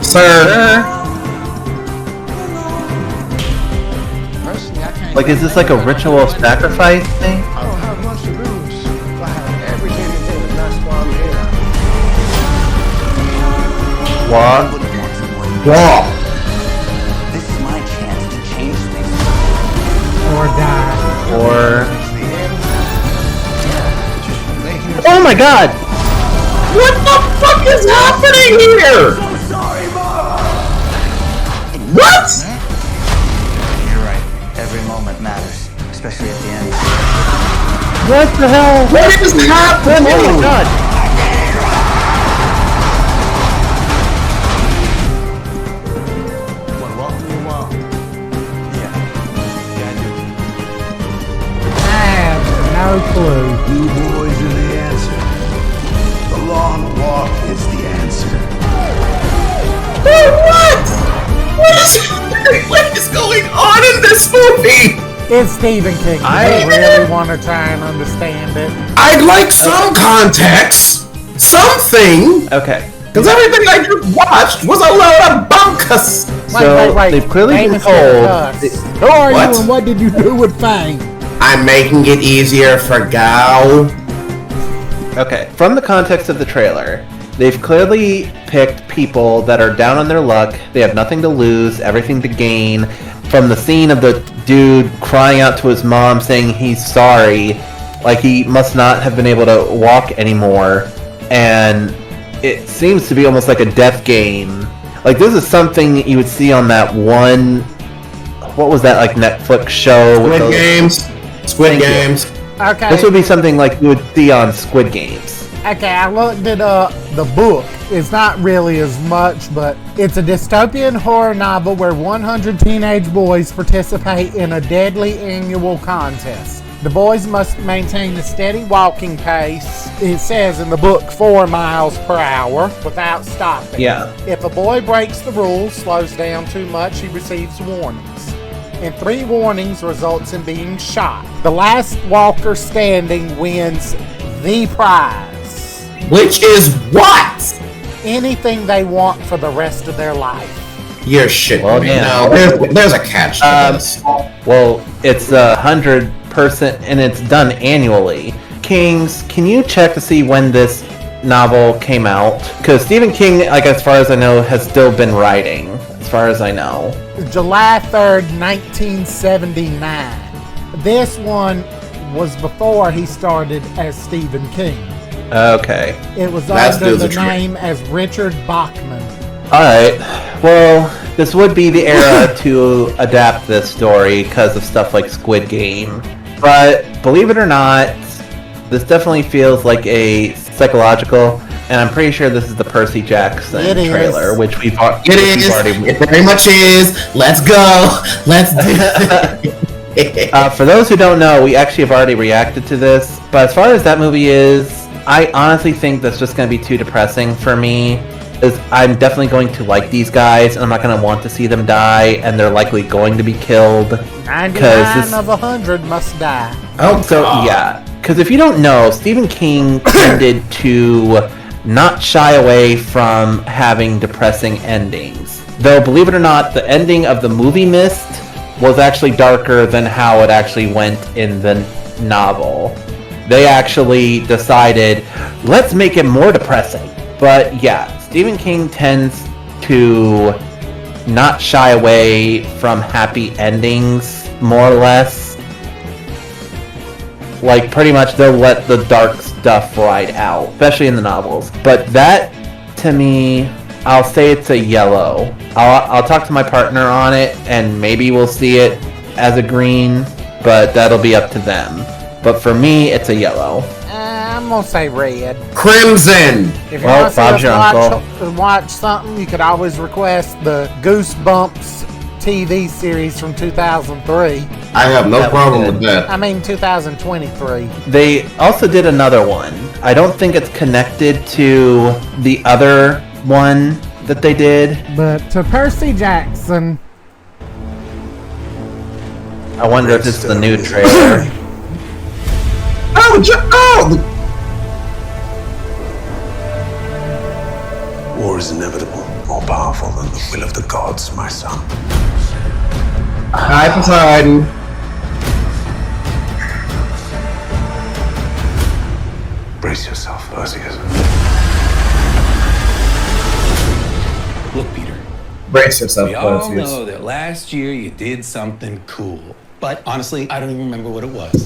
Sir. Like, is this like a ritual sacrifice thing? I don't have much to lose. I have everything to do, and that's why I'm here. What? What? This is my chance to change things. Or die. Or... Oh my god! What the fuck is happening here? So sorry, Mom! What? You're right. Every moment matters, especially at the end. What the hell? What is happening? Oh my god! Want to walk through a wall? Yeah, I do. I have no clue. You boys are the answer. The long walk is the answer. What is going on in this movie? It's Stephen King. I really want to try and understand it. I'd like some context. Something. Okay. Because everything I just watched was a load of bunkus. So, they've clearly been told... Who are What? you and what did you do with Fang? I'm making it easier for Gao. Okay, from the context of the trailer, they've clearly picked people that are down on their luck, they have nothing to lose, everything to gain. From the scene of the dude crying out to his mom saying he's sorry, like he must not have been able to walk anymore, and it seems to be almost like a death game. Like, this is something you would see on that one... What was that, like, Netflix show? Squid Games. Squid Games. Okay. This would be something like you would see on Squid Games. Okay, I looked it up. The book is not really as much, but it's a dystopian horror novel where 100 teenage boys participate in a deadly annual contest. The boys must maintain a steady walking pace. It says in the book 4 miles per hour without stopping. Yeah. If a boy breaks the rules, slows down too much, he receives warnings. And 3 warnings results in being shot. The last walker standing wins the prize. Which is what? Anything they want for the rest of their life. You're shitting Well, me. yeah. No, there's a catch to this. Well, it's 100% and it's done annually. Kings, can you check to see when this novel came out? Because Stephen King, like as far as I know, has still been writing, as far as I know. July 3rd, 1979. This one was before he started as Stephen King. Okay. It was under the name as Richard Bachman. Alright, well, this would be the era to adapt this story because of stuff like Squid Game. But believe it or not, this definitely feels like a psychological, and I'm pretty sure this is the Percy Jackson trailer, which we've already... It very much is. Let's go. Let's do it. For those who don't know, we actually have already reacted to this, but as far as that movie is, I honestly think that's just going to be too depressing for me. Is I'm definitely going to like these guys, and I'm not going to want to see them die, and they're likely going to be killed. 99 of 100 must die. Oh, so yeah. Because if you don't know, Stephen King tended to not shy away from having depressing endings. Though, believe it or not, the ending of the movie Mist was actually darker than how it actually went in the novel. They actually decided, let's make it more depressing. But yeah, Stephen King tends to not shy away from happy endings, more or less. Like, pretty much they'll let the dark stuff ride out, especially in the novels. But that, to me, I'll say it's a yellow. I'll talk to my partner on it, and maybe we'll see it as a green, but that'll be up to them. But for me, it's a yellow. I'm gonna say red. Crimson! If you want to see us watch something, you could always request the Goosebumps TV series from 2003. I have no problem with that. I mean 2023. They also did another one. I don't think it's connected to the other one that they did. But to Percy Jackson. I wonder if this is the new trailer. War is inevitable, more powerful than the will of the gods, my son. Hi, Poseidon. Brace yourself, Percy. Look, Peter. Brace yourself, We all Percy. know that last year you did something cool. But honestly, I don't even remember what it was.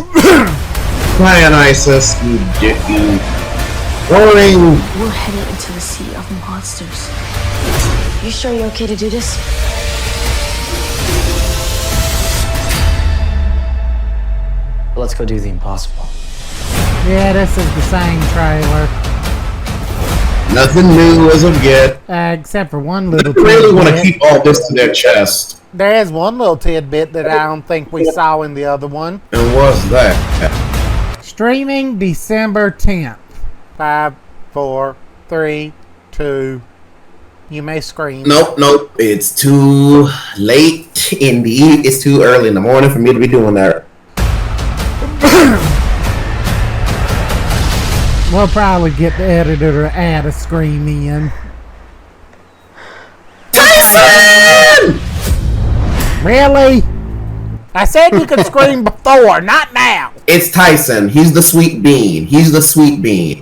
Dionysus, you dicky. Boring. We're headed into the sea of monsters. You sure you're okay to do this? Let's go do the impossible. Yeah, this is the same trailer. Nothing new as of yet. Except for one little They really want to tidbit. keep all this to their chest. There is one little tidbit that I don't think we saw in the other one. And what's that? Streaming December 10th. 5, 4, 3, 2. You may scream. Nope. It's too late in the It's too early in the morning for me to be doing that. We'll probably get the editor to add a scream in. Tyson! Really? I said you could scream before, not now. It's Tyson. He's the sweet bean.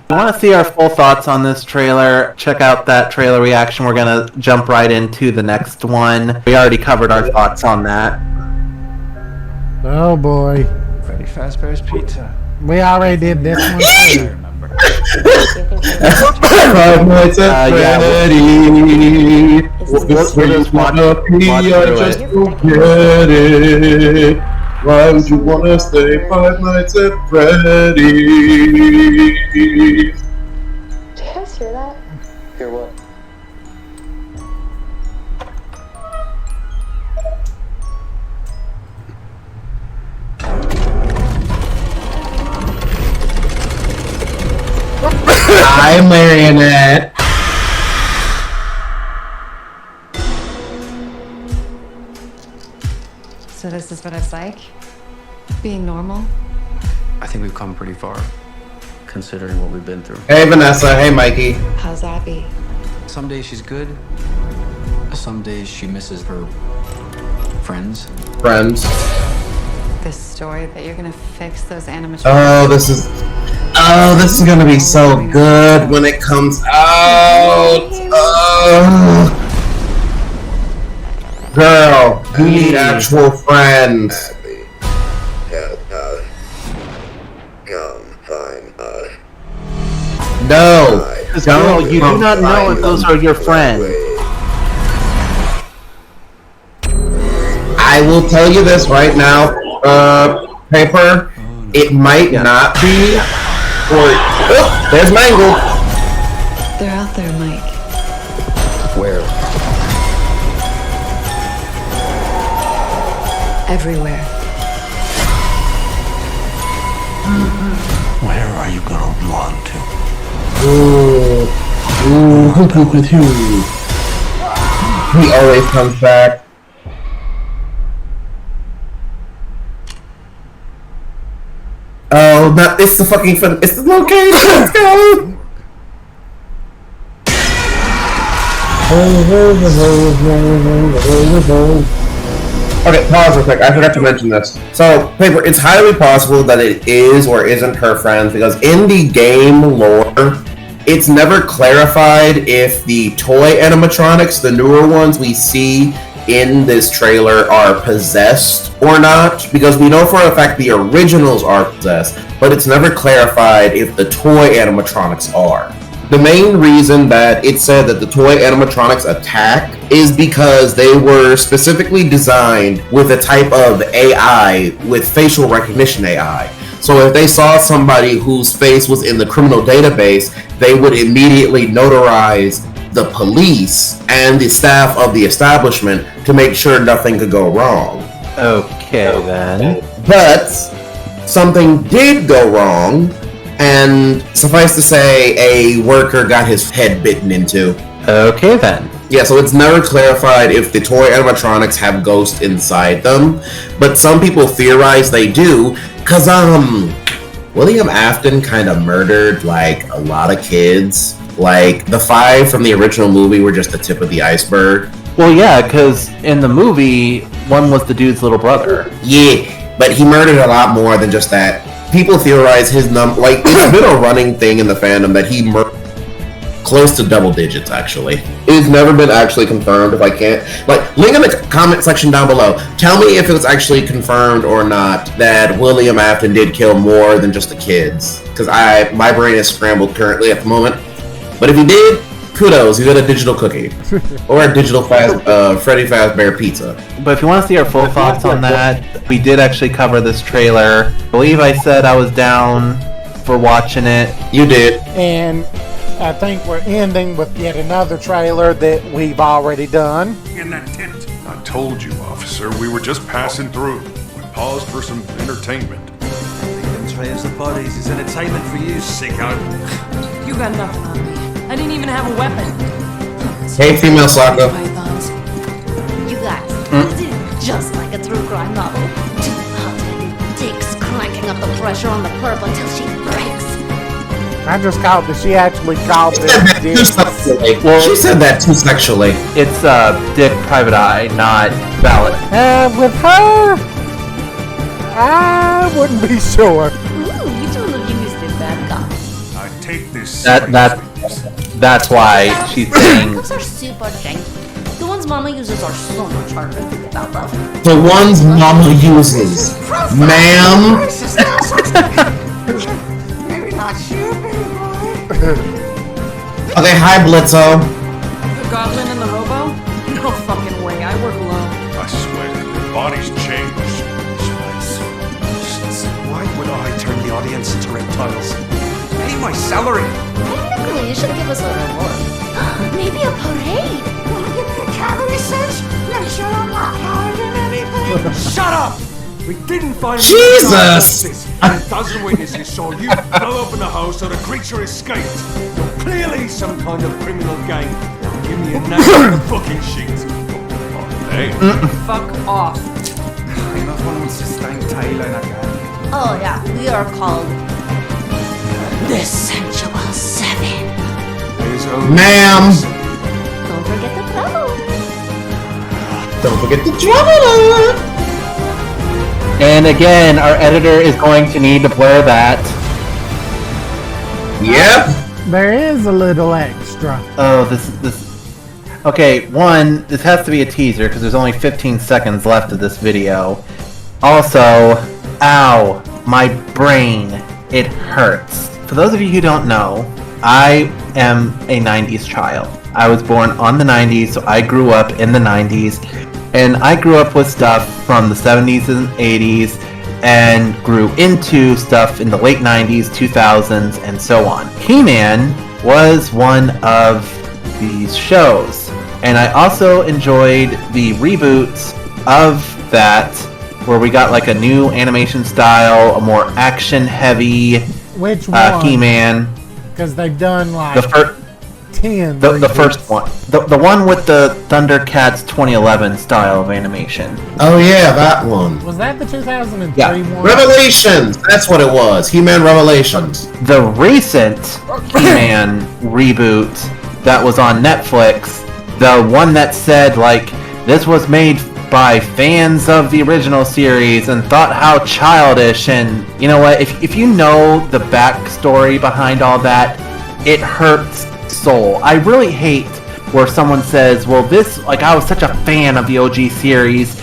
I want to see our full thoughts on this trailer. Check out that trailer reaction. We're going to jump right into the next one. We already covered our thoughts on that. Oh boy. Freddie Fazbear's Pizza. We already did this one too. 5 Nights at Freddy's. We'll just watch Just don't get it. Why would you want to stay 5 Nights at Freddy's? Did you guys hear that? Hear what? Hi, Marionette. So this is what it's like? Being normal? I think we've come pretty far, considering what we've been through. Hey, Vanessa. Hey, Mikey. How's Abby? Some days she's good. Some days she misses her friends. This story that you're gonna fix those animatronics. This is gonna be so good when it comes out. Girl, you need actual friends. No, Girl, you do not know if those are your friends. I will tell you this right now, Paper. It might not be. There's Mangle. They're out there, Mike. Where? Everywhere. Where are you gonna run to? Ooh, with you. He always comes back. Oh, no, it's the fucking fun. It's the location. Let's go. Okay, pause real quick. I forgot to mention this. So, Paper, it's highly possible that it is or isn't her friend because in the game lore, it's never clarified if the toy animatronics, the newer ones we see in this trailer, are possessed or not, because we know for a fact the originals are possessed, but it's never clarified if the toy animatronics are. The main reason that it said that the toy animatronics attack is because they were specifically designed with a type of AI with facial recognition AI. So if they saw somebody whose face was in the criminal database, they would immediately notarize the police and the staff of the establishment to make sure nothing could go wrong. Okay, then. But something did go wrong, and suffice to say, a worker got his head bitten into. Okay, then. Yeah, so it's never clarified if the toy animatronics have ghosts inside them, but some people theorize they do, because, William Afton kind of murdered, like, a lot of kids. Like, the 5 from the original movie were just the tip of the iceberg. Well, yeah, because in the movie, one was the dude's little brother. Yeah, but he murdered a lot more than just that. people theorize his like it's been a running thing in the fandom that he close to double digits, actually. It's never been actually confirmed. If I can't, like, link in the comment section down below. Tell me if it was actually confirmed or not that William Afton did kill more than just the kids, because my brain is scrambled currently at the moment. But if he did, kudos, you got a digital cookie or a digital Freddie Fazbear pizza. But if you want to see our full thoughts on that, we did actually cover this trailer. I believe I said I was down for watching it. You did. And I think we're ending with yet another trailer that we've already done. In that tent. I told you, officer, we were just passing through. We paused for some entertainment. Leaving trails of bodies is entertainment for you, sicko. You got nothing on me. I didn't even have a weapon. Hey, female Sokka. You guys, this is just like a true crime novel. Two hot-headed dicks cranking up the pressure on the perp until she breaks. I just called that she actually called it dick. Well, she said that too sexually. It's Dick Private Eye, not Valid. With her, I wouldn't be sure. Ooh, you two look used to bad cop. I take this. That's why she's saying. Those are super janky. The ones Mama uses are so much harder to think about, though. The ones Mama uses, ma'am. Maybe not you, baby boy. Okay, hi Blitzo. The Goblin and the Robo? No fucking way. I work alone. I swear, your body's changed. Why would I turn the audience into reptiles? Pay my salary. Technically, you should give us a reward. Maybe a parade. Wanna give me a cavity search? Make sure I'm not hiding anything. Shut up! We didn't find Jesus! And a dozen witnesses saw you blow open the house so the creature escaped. You're clearly some kind of criminal gang. Give me a name on the booking sheet. Hey. Fuck off. I'm not one wants to stand tail in a gang. Oh, yeah, we are called the Sensual Seven. Ma'am. Don't forget the trouble. Don't forget the trouble. And again, our editor is going to need to blur that. Yep. There is a little extra. Oh, this. Okay, one, this has to be a teaser because there's only 15 seconds left of this video. Also, ow, my brain, it hurts. For those of you who don't know, I am a 90s child. I was born on the 90s, so I grew up in the 90s. And I grew up with stuff from the 70s and 80s and grew into stuff in the late 90s, 2000s, and so on. He-Man was one of these shows. And I also enjoyed the reboots of that, where we got like a new animation style, a more action-heavy Which one? He-Man. Because they've done like The first. 10. The first one. The one with the Thundercats 2011 style of animation. Oh yeah, that one. Was that the 2003 Yeah. one? Revelations! That's what it was. He-Man Revelations. The recent He-Man reboot that was on Netflix, the one that said, like, this was made by fans of the original series and thought how childish, and you know what, if you know the backstory behind all that, it hurts soul. I really hate where someone says, well, this, like, I was such a fan of the OG series,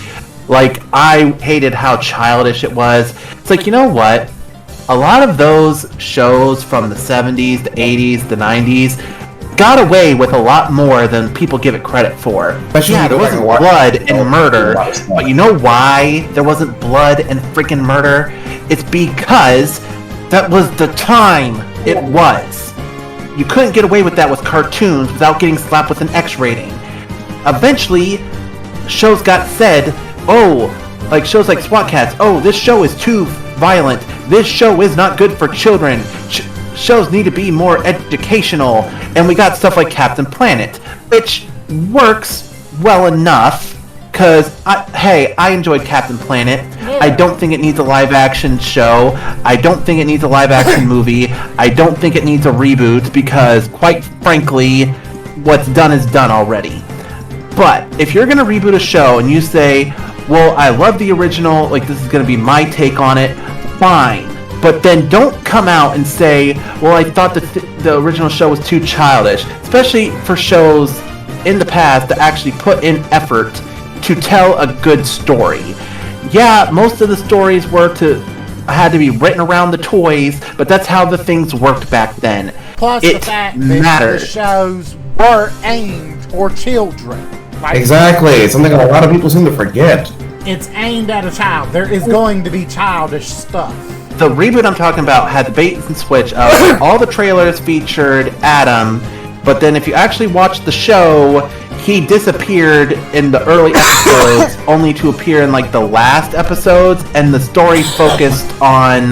like, I hated how childish it was. It's like, you know what? A lot of those shows from the 70s, the 80s, the 90s got away with a lot more than people give it credit for. Especially yeah, there wasn't blood and murder, but you know why there wasn't blood and freaking murder? It's because that was the time it was. You couldn't get away with that with cartoons without getting slapped with an X rating. Eventually, shows got said, oh, like shows like SWAT Cats, oh, this show is too violent. This show is not good for children. Shows need to be more educational. And we got stuff like Captain Planet, which works well enough. Because, I enjoyed Captain Planet. Yeah. I don't think it needs a live-action show. I don't think it needs a live-action movie. I don't think it needs a reboot because, quite frankly, what's done is done already. But, if you're going to reboot a show and you say, well, I love the original, like, this is going to be my take on it, fine. but then don't come out and say, well, I thought the original show was too childish, especially for shows in the past that actually put in effort to tell a good story. Yeah, most of the stories had to be written around the toys, but that's how the things worked back then. Plus the fact that the shows were aimed for children. Exactly. It's something a lot of people seem to forget. It's aimed at a child. There is going to be childish stuff. The reboot I'm talking about had the bait and switch of all the trailers featured Adam, but then if you actually watch the show, he disappeared in the early episodes only to appear in like the last episodes, and the story focused on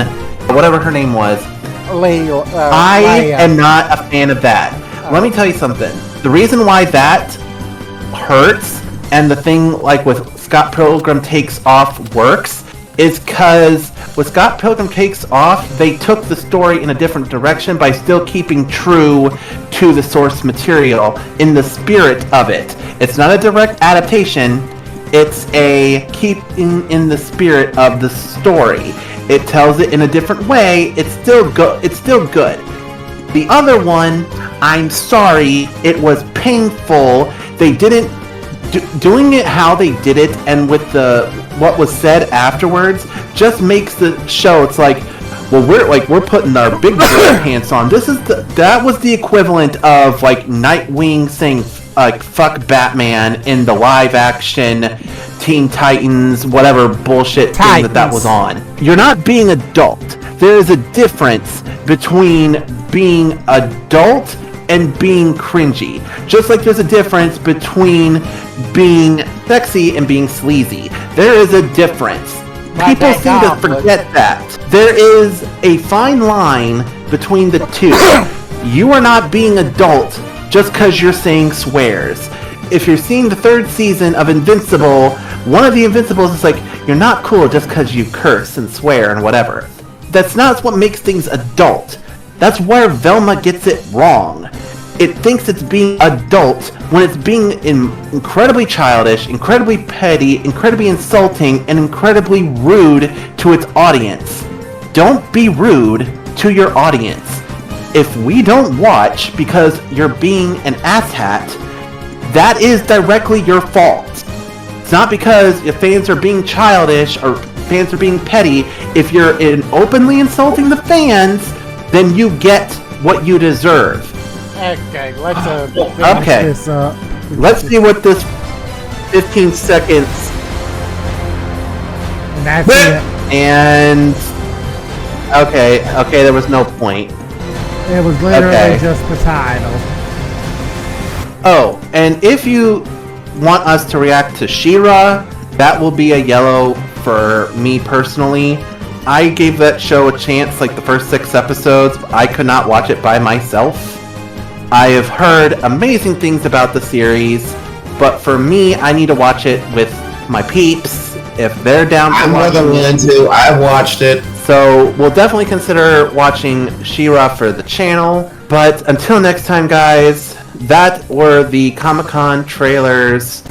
whatever her name was. I am not a fan of that. Let me tell you something. The reason why that hurts and the thing like with Scott Pilgrim Takes Off works is because with Scott Pilgrim Takes Off, they took the story in a different direction by still keeping true to the source material in the spirit of it. It's not a direct adaptation, it's a keeping in the spirit of the story. It tells it in a different way, it's still good. The other one, I'm sorry, it was painful. They didn't doing it how they did it, and with what was said afterwards, just makes the show. It's like, well, we're putting our big brother pants on. That was the equivalent of like Nightwing saying like fuck Batman in the live action Teen Titans whatever bullshit thing that was on. You're not being adult. There is a difference between being adult and being cringy. Just like there's a difference between being sexy and being sleazy. There is a difference. People seem to forget that. There is a fine line between the two. You are not being adult just because you're saying swears. If you're seeing the third season of Invincible, one of the Invincibles is like, you're not cool just because you curse and swear and whatever. That's not what makes things adult. That's where Velma gets it wrong. It thinks it's being adult when it's being incredibly childish, incredibly petty, incredibly insulting, and incredibly rude to its audience. Don't be rude to your audience. If we don't watch because you're being an asshat, that is directly your fault. It's not because if fans are being childish or fans are being petty. If you're openly insulting the fans, then you get what you deserve. Okay, let's finish this up. Let's see what this 15 seconds. And that's it. And okay, there was no point. It was literally just the title. Oh, and if you want us to react to She-Ra, that will be a yellow for me personally. I gave that show a chance, like the first 6 episodes, but I could not watch it by myself. I have heard amazing things about the series, but for me, I need to watch it with my peeps. If they're down to watch it. I'm willing to. I've watched it. So we'll definitely consider watching She-Ra for the channel. But until next time, guys, that were the Comicon trailers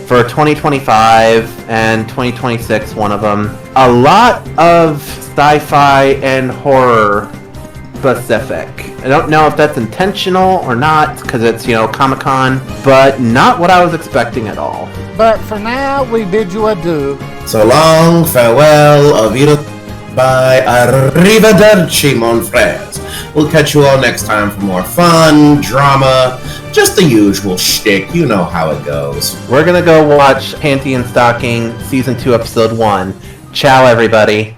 for 2025 and 2026, one of them. A lot of sci-fi and horror specific. I don't know if that's intentional or not, because it's, Comicon, but not what I was expecting at all. But for now, we bid you adieu. So long, farewell, auf Wiedersehen, bye, arrivederci, mon frères. We'll catch you all next time for more fun, drama, just the usual shtick. You know how it goes. We're gonna go watch Panty and Stocking Season 2, Episode 1. Ciao, everybody.